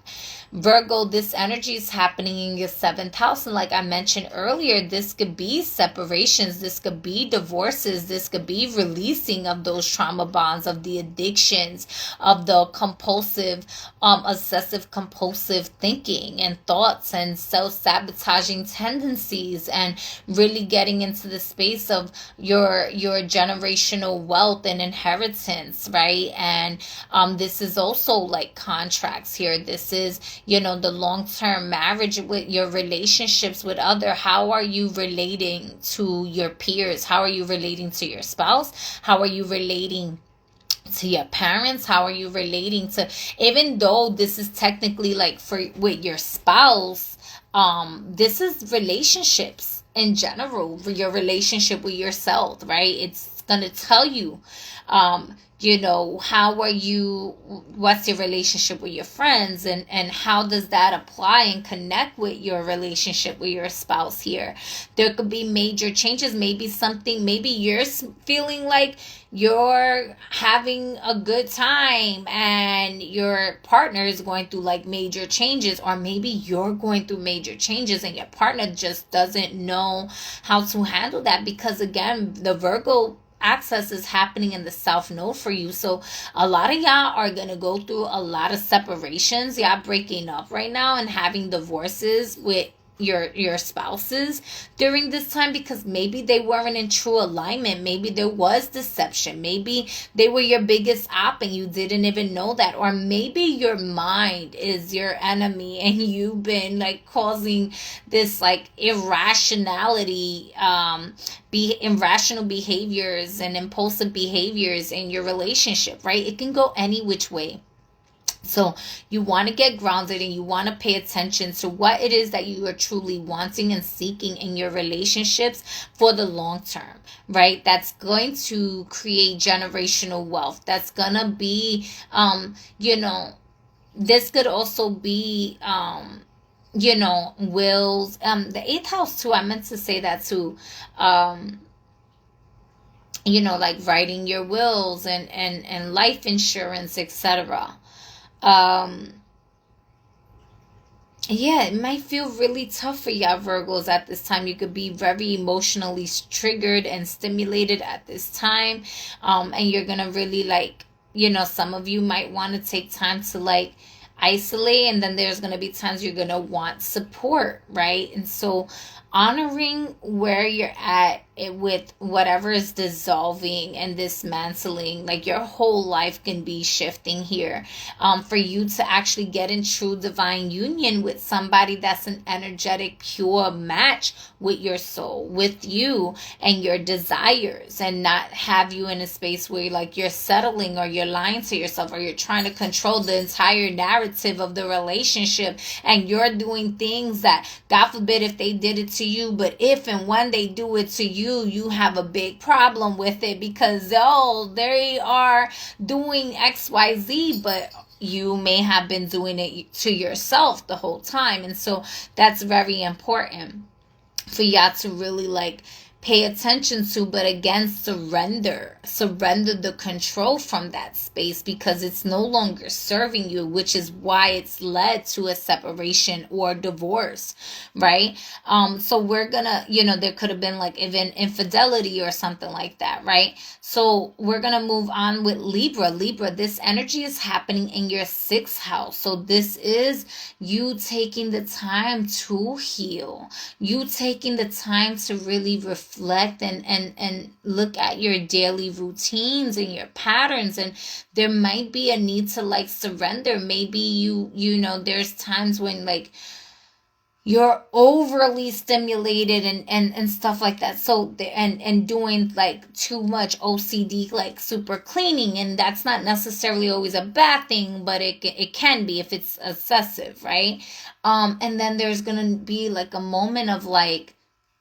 Virgo, this energy is happening in your 7th house. And like I mentioned earlier, this could be separations. This could be divorces. This could be releasing of those trauma bonds, of the addictions, of the compulsive, obsessive compulsive thinking and thoughts and self-sabotaging tendencies, and really getting into the space of your generational wealth and inheritance, right? And this is also like contracts here. This is the long-term marriage, with your relationships with other. How are you relating to your peers? How are you relating to your spouse? How are you relating to your parents? How are you relating to, even though this is technically like for with your spouse, this is relationships in general, your relationship with yourself, right? It's gonna tell you, how are you, what's your relationship with your friends, and how does that apply and connect with your relationship with your spouse here. There could be major changes, maybe you're feeling like you're having a good time and your partner is going through like major changes, or maybe you're going through major changes and your partner just doesn't know how to handle that, because again, the Virgo access is happening in the South Node for you. So a lot of y'all are going to go through a lot of separations. Y'all breaking up right now and having divorces with your spouses during this time, because maybe they weren't in true alignment. Maybe there was deception. Maybe they were your biggest op and you didn't even know that. Or maybe your mind is your enemy and you've been like causing this like irrationality, irrational behaviors and impulsive behaviors in your relationship, right? It can go any which way. So you want to get grounded and you want to pay attention to what it is that you are truly wanting and seeking in your relationships for the long term, right? That's going to create generational wealth. That's going to be, this could also be, wills, the eighth house too. I meant to say that too. Like writing your wills and life insurance, etc. It might feel really tough for y'all Virgos at this time. You could be very emotionally triggered and stimulated at this time. And you're gonna really like, some of you might want to take time to like isolate, and then there's gonna be times you're gonna want support, right? And so honoring where you're at with whatever is dissolving and dismantling, like your whole life can be shifting here, for you to actually get in true divine union with somebody that's an energetic pure match with your soul, with you and your desires, and not have you in a space where like you're settling or you're lying to yourself or you're trying to control the entire narrative of the relationship, and you're doing things that, God forbid if they did it to you, but if and when they do it to you, you have a big problem with it, because they are doing XYZ, but you may have been doing it to yourself the whole time. And so that's very important for y'all to really like pay attention to, but again, surrender the control from that space, because it's no longer serving you, which is why it's led to a separation or divorce, right? So we're gonna, there could have been like even infidelity or something like that, right? So we're gonna move on with Libra. This energy is happening in your 6th house. So this is you taking the time to heal, you taking the time to really reflect and look at your daily routines and your patterns. And there might be a need to like surrender. Maybe there's times when like you're overly stimulated and stuff like that. So and doing like too much OCD, like super cleaning, and that's not necessarily always a bad thing, but it can be if it's excessive, right? And then there's gonna be like a moment of like,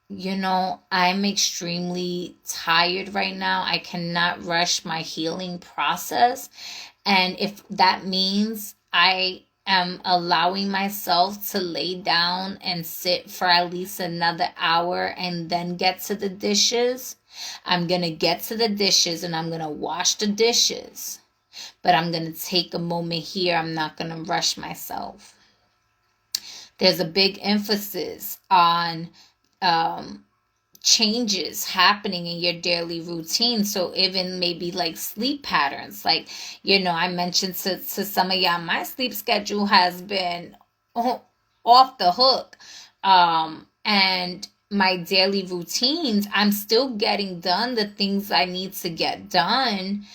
I'm extremely tired right now. I cannot rush my healing process. And if that means I am allowing myself to lay down and sit for at least another hour and then get to the dishes, I'm going to get to the dishes and I'm going to wash the dishes. But I'm going to take a moment here. I'm not going to rush myself. There's a big emphasis on changes happening in your daily routine. So even maybe like sleep patterns, like, I mentioned to some of y'all, my sleep schedule has been off the hook. And my daily routines, I'm still getting done the things I need to get done.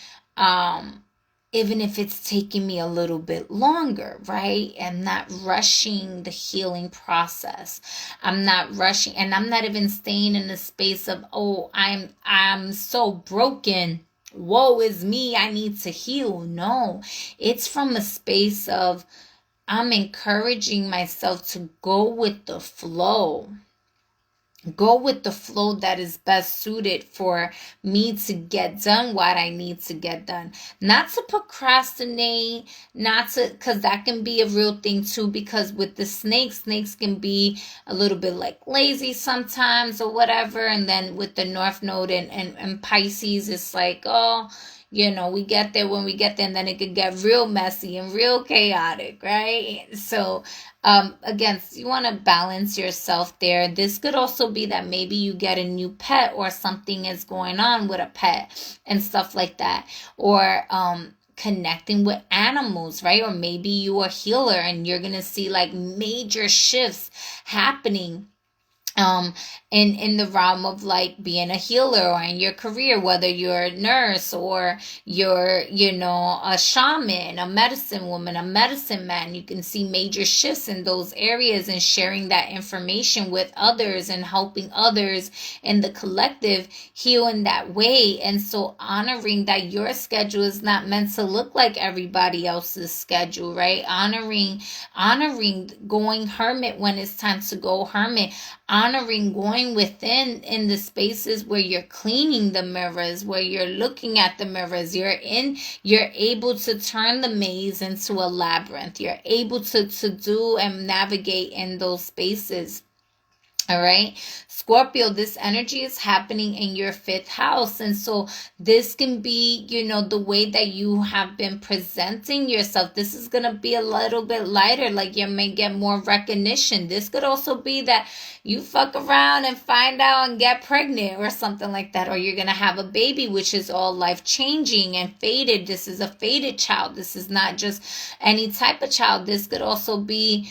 even if it's taking me a little bit longer, right? I'm not rushing the healing process. I'm not rushing, and I'm not even staying in the space of, oh, I'm so broken. Woe is me, I need to heal. No, it's from a space of I'm encouraging myself to go with the flow. Go with the flow that is best suited for me to get done what I need to get done. Not to procrastinate, not to, because that can be a real thing too, because with the snakes can be a little bit like lazy sometimes or whatever. And then with the North Node and Pisces, it's like, oh, we get there when we get there, and then it could get real messy and real chaotic, right? So again, you want to balance yourself there. This could also be that maybe you get a new pet or something is going on with a pet and stuff like that. Or connecting with animals, right? Or maybe you are a healer and you're going to see like major shifts happening in the realm of like being a healer or in your career, whether you're a nurse or you're a shaman, a medicine woman, a medicine man. You can see major shifts in those areas, and sharing that information with others and helping others in the collective heal in that way. And so honoring that your schedule is not meant to look like everybody else's schedule, right? Honoring going hermit when it's time to go hermit. Honoring going within in the spaces where you're cleaning the mirrors, where you're looking at the mirrors. You're able to turn the maze into a labyrinth. You're able to do and navigate in those spaces. All right, Scorpio, this energy is happening in your 5th house. And so this can be, the way that you have been presenting yourself. This is going to be a little bit lighter, like you may get more recognition. This could also be that you fuck around and find out and get pregnant or something like that. Or you're going to have a baby, which is all life-changing and fated. This is a fated child. This is not just any type of child. This could also be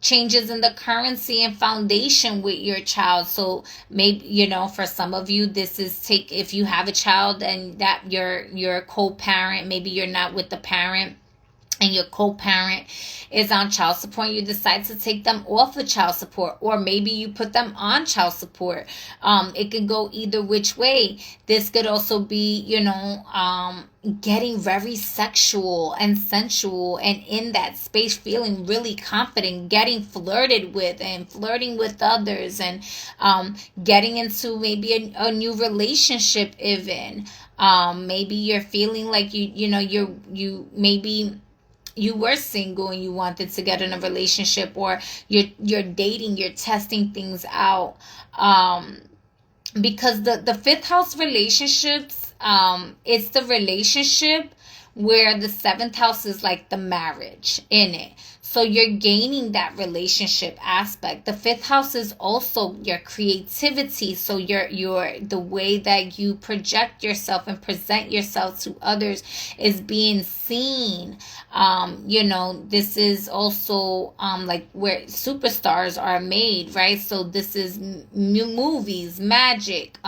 changes in the currency and foundation with your child. So maybe, for some of you, this is if you have a child and that you're a co-parent, maybe you're not with the parent and your co-parent is on child support, you decide to take them off of child support, or maybe you put them on child support. It could go either which way. This could also be, getting very sexual and sensual, and in that space feeling really confident, getting flirted with and flirting with others, and getting into maybe a new relationship even. Maybe you're feeling like you maybe you were single and you wanted to get in a relationship, or you're dating, you're testing things out. Because the 5th house relationships, it's the relationship where the 7th house is like the marriage in it. So you're gaining that relationship aspect. The 5th house is also your creativity. So your the way that you project yourself and present yourself to others is being seen. This is also like where superstars are made, right? So this is movies, magic,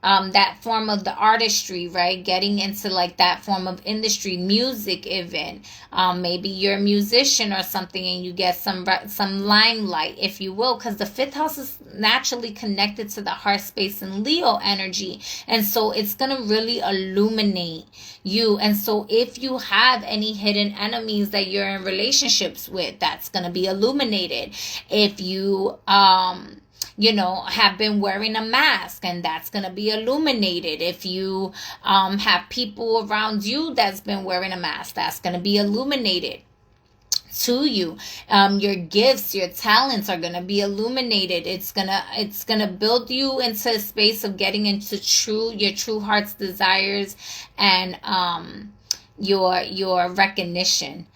that form of the artistry, right? Getting into like that form of industry, music even. Maybe you're a musician or something and you get some limelight, if you will, because the 5th house is naturally connected to the heart space and Leo energy. And so it's going to really illuminate you. And so if you have any hidden enemies that you're in relationships with, that's going to be illuminated. If you, have been wearing a mask, and that's going to be illuminated. If you have people around you that's been wearing a mask, that's going to be illuminated to you. Your gifts, your talents are going to be illuminated. It's going to build you into a space of getting into your true heart's desires, and your recognition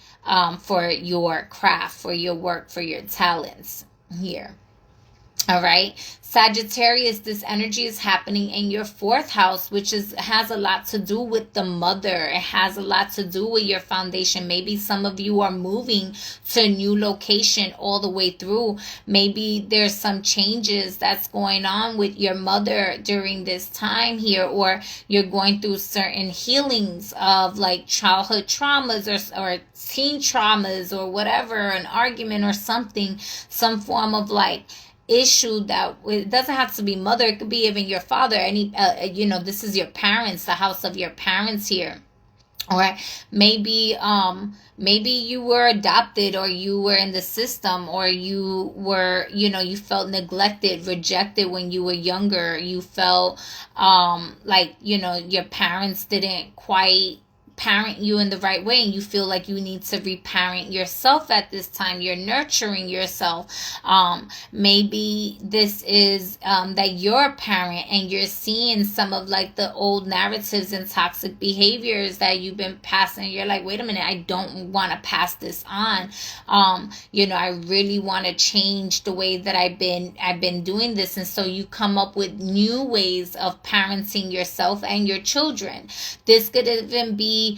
for your craft, for your work, for your talents here. All right. Sagittarius, this energy is happening in your fourth house, which has a lot to do with the mother. It has a lot to do with your foundation. Maybe some of you are moving to a new location all the way through. Maybe there's some changes that's going on with your mother during this time here, or you're going through certain healings of like childhood traumas or teen traumas or whatever, an argument or something, some form of like issue that it doesn't have to be mother, it could be even your father, any this is your parents, the house of your parents here. Or maybe you were adopted, or you were in the system, or you were, you felt neglected, rejected when you were younger. You felt like, your parents didn't quite parent you in the right way, and you feel like you need to reparent yourself at this time. You're nurturing yourself. Maybe this is that you're a parent and you're seeing some of like the old narratives and toxic behaviors that you've been passing. You're like, wait a minute, I don't want to pass this on. I really want to change the way that I've been doing this. And so you come up with new ways of parenting yourself and your children. This could even be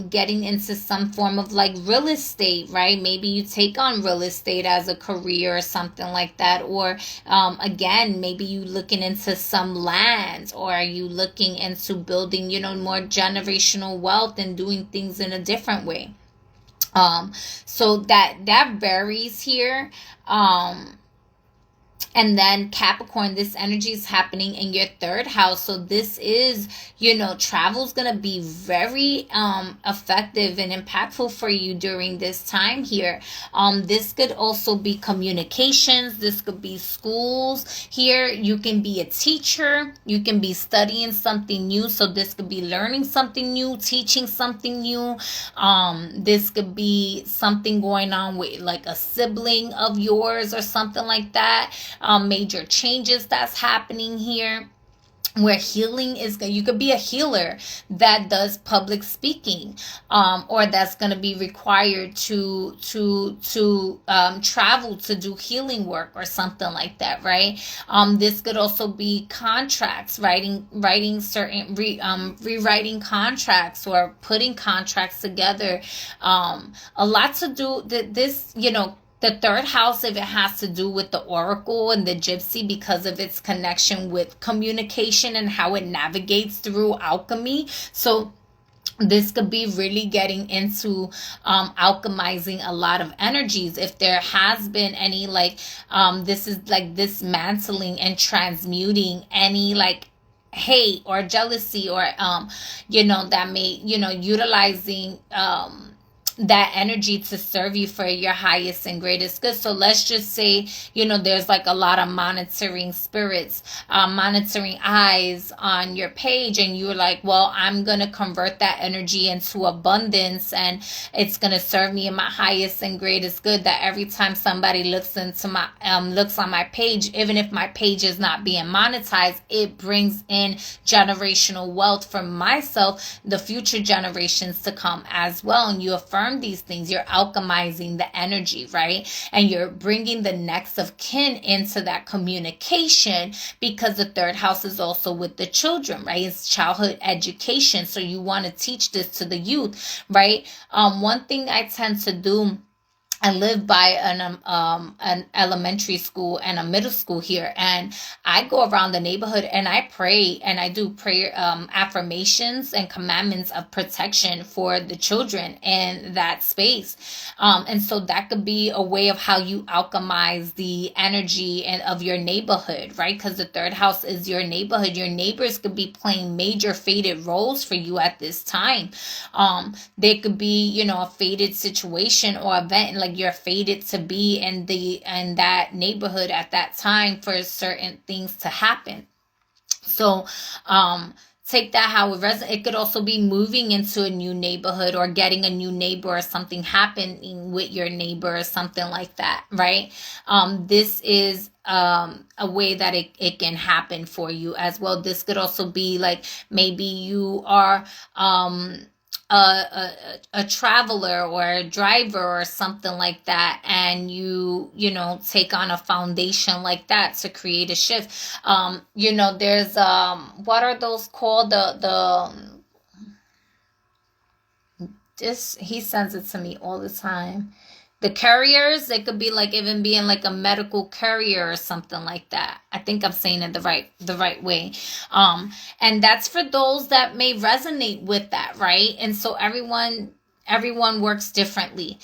getting into some form of like real estate, right? Maybe you take on real estate as a career or something like that. Or again, maybe you looking into some land, or are you looking into building, more generational wealth and doing things in a different way. So that varies here. And then Capricorn, this energy is happening in your third house. So this is, travel is going to be very effective and impactful for you during this time here. This could also be communications. This could be schools here. You can be a teacher. You can be studying something new. So this could be learning something new, teaching something new. This could be something going on with like a sibling of yours or something like that. Major changes that's happening here, where healing is, you could be a healer that does public speaking, or that's going to be required to travel to do healing work or something like that, right? This could also be contracts, writing certain rewriting contracts, or putting contracts together. A lot to do this, the third house, if it has to do with the oracle and the gypsy, because of its connection with communication and how it navigates through alchemy. So this could be really getting into alchemizing a lot of energies. If there has been any this is like dismantling and transmuting any like hate or jealousy, or that may, utilizing that energy to serve you for your highest and greatest good. So let's just say, there's like a lot of monitoring spirits, monitoring eyes on your page, and you're like, well, I'm going to convert that energy into abundance, and it's going to serve me in my highest and greatest good, that every time somebody looks into my looks on my page, even if my page is not being monetized, it brings in generational wealth for myself, the future generations to come as well. And you affirm these things, you're alchemizing the energy, right? And you're bringing the next of kin into that communication, because the third house is also with the children, right? It's childhood education. So you want to teach this to the youth, right? One thing I tend to do, I live by an elementary school and a middle school here, and I go around the neighborhood and I pray, and I do prayer affirmations and commandments of protection for the children in that space. And so that could be a way of how you alchemize the energy and of your neighborhood, right? Because the third house is your neighborhood. Your neighbors could be playing major fated roles for you at this time. There could be, a fated situation or event, like you're fated to be in that neighborhood at that time for certain things to happen. So take that how it resonates. It could also be moving into a new neighborhood, or getting a new neighbor, or something happening with your neighbor, or something like that, right? This is a way that it can happen for you as well. This could also be like, maybe you are a traveler or a driver or something like that, and you know, take on a foundation like that to create a shift. You know, there's what are those called, the this, he sends it to me all the time, the carriers. It could be like even being like a medical carrier or something like that. I think I'm saying it the right way. And that's for those that may resonate with that, right? And so everyone works differently.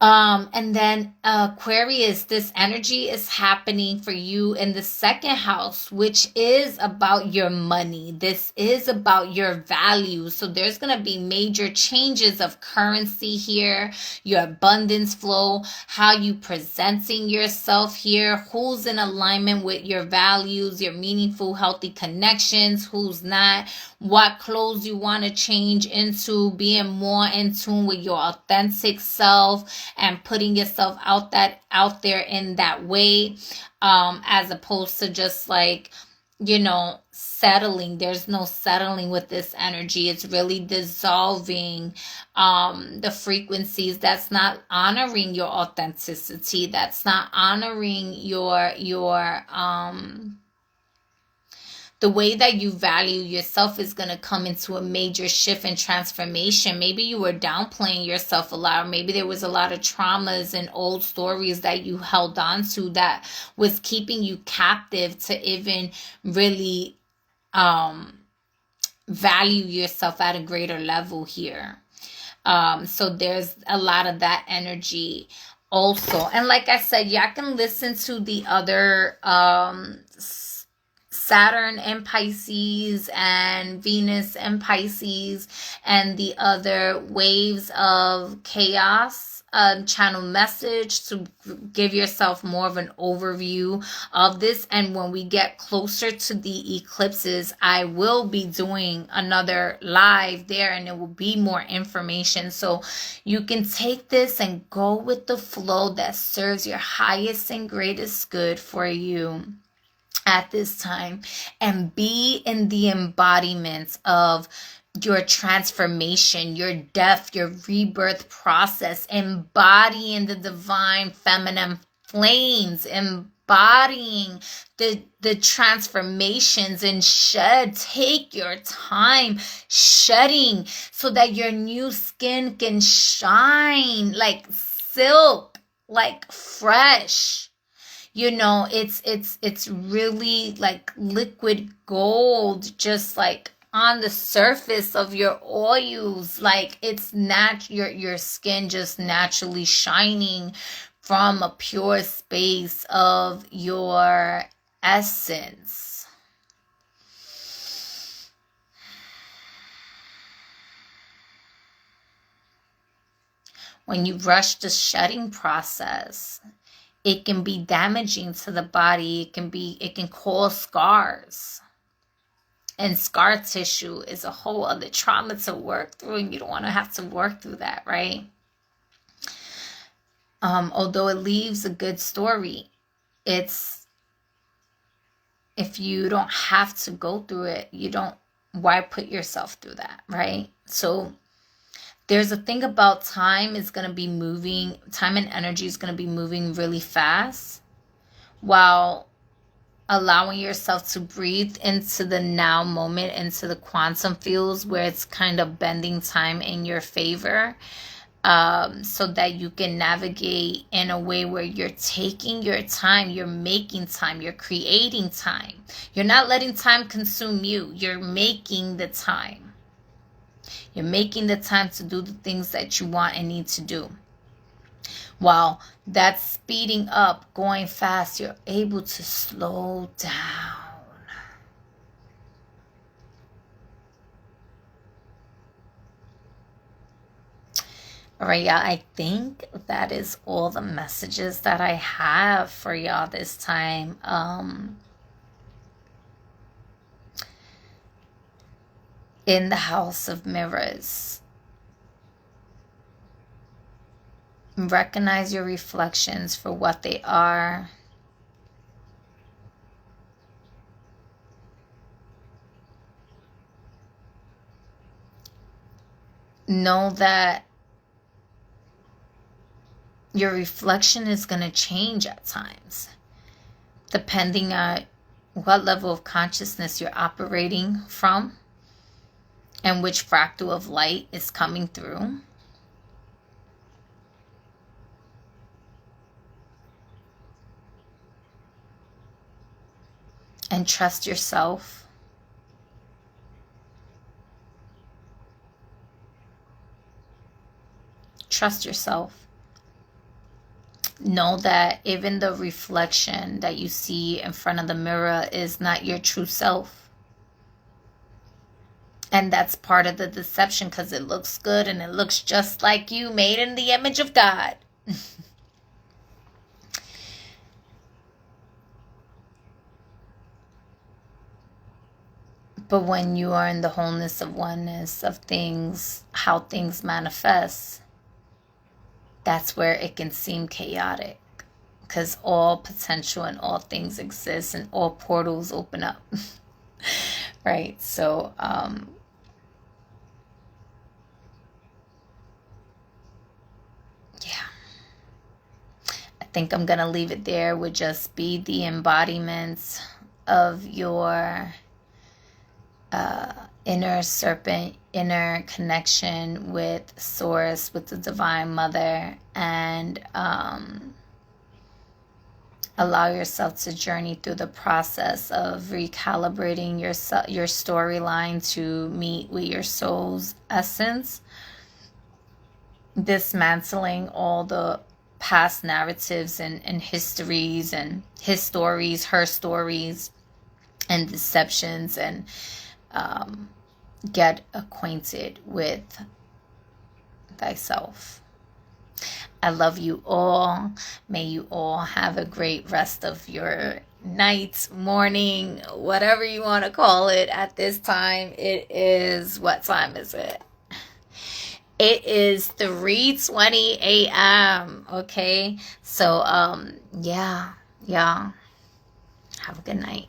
And then Aquarius, this energy is happening for you in the second house, which is about your money. This is about your value. So there's going to be major changes of currency here, your abundance flow, how you presenting yourself here, who's in alignment with your values, your meaningful, healthy connections, who's not, what clothes you want to change into, being more in tune with your authentic self and putting yourself out there in that way, as opposed to just like, you know, settling. There's no settling with this energy. It's really dissolving the frequencies that's not honoring your authenticity, that's not honoring your the way that you value yourself is going to come into a major shift and transformation. Maybe you were downplaying yourself a lot, or maybe there was a lot of traumas and old stories that you held on to that was keeping you captive to even really value yourself at a greater level here. So there's a lot of that energy also. And like I said, y'all can listen to the other Saturn in Pisces and Venus in Pisces and the other waves of chaos channel message to give yourself more of an overview of this. And when we get closer to the eclipses, I will be doing another live there, and it will be more information, so you can take this and go with the flow that serves your highest and greatest good for you at this time, and be in the embodiment of your transformation, your death, your rebirth process, embodying the divine feminine flames, embodying the transformations, and take your time shedding so that your new skin can shine like silk, like fresh. You know, it's really like liquid gold, just like on the surface of your oils. Like it's your skin just naturally shining from a pure space of your essence. When you rush the shedding process, it can be damaging to the body. It can cause scars. And scar tissue is a whole other trauma to work through, and you don't want to have to work through that, right? Although it leaves a good story, it's, if you don't have to go through it, why put yourself through that, right? So there's a thing about time is going to be moving, time and energy is going to be moving really fast, while allowing yourself to breathe into the now moment, into the quantum fields where it's kind of bending time in your favor, so that you can navigate in a way where you're taking your time, you're making time, you're creating time. You're not letting time consume you. You're making the time. You're making the time to do the things that you want and need to do. While that's speeding up, going fast, you're able to slow down. All right, y'all, I think that is all the messages that I have for y'all this time. In the House of Mirrors, recognize your reflections for what they are. know that your reflection is going to change at times, depending on what level of consciousness you're operating from and which fractal of light is coming through. And trust yourself. Trust yourself. Know that even the reflection that you see in front of the mirror is not your true self. And that's part of the deception, because it looks good and it looks just like you, made in the image of God. But when you are in the wholeness of oneness of things, how things manifest, that's where it can seem chaotic, because all potential and all things exist and all portals open up. Right? So, yeah. I think I'm going to leave it there. Would just be the embodiments of your inner serpent, inner connection with Source, with the Divine Mother, and allow yourself to journey through the process of recalibrating your storyline to meet with your soul's essence, dismantling all the past narratives and histories and his stories, her stories, and deceptions, and get acquainted with thyself. I love you all. May you all have a great rest of your night, morning, whatever you want to call it at this time. It is, what time is it? It is 3:20 a.m. Okay. So, yeah. Have a good night.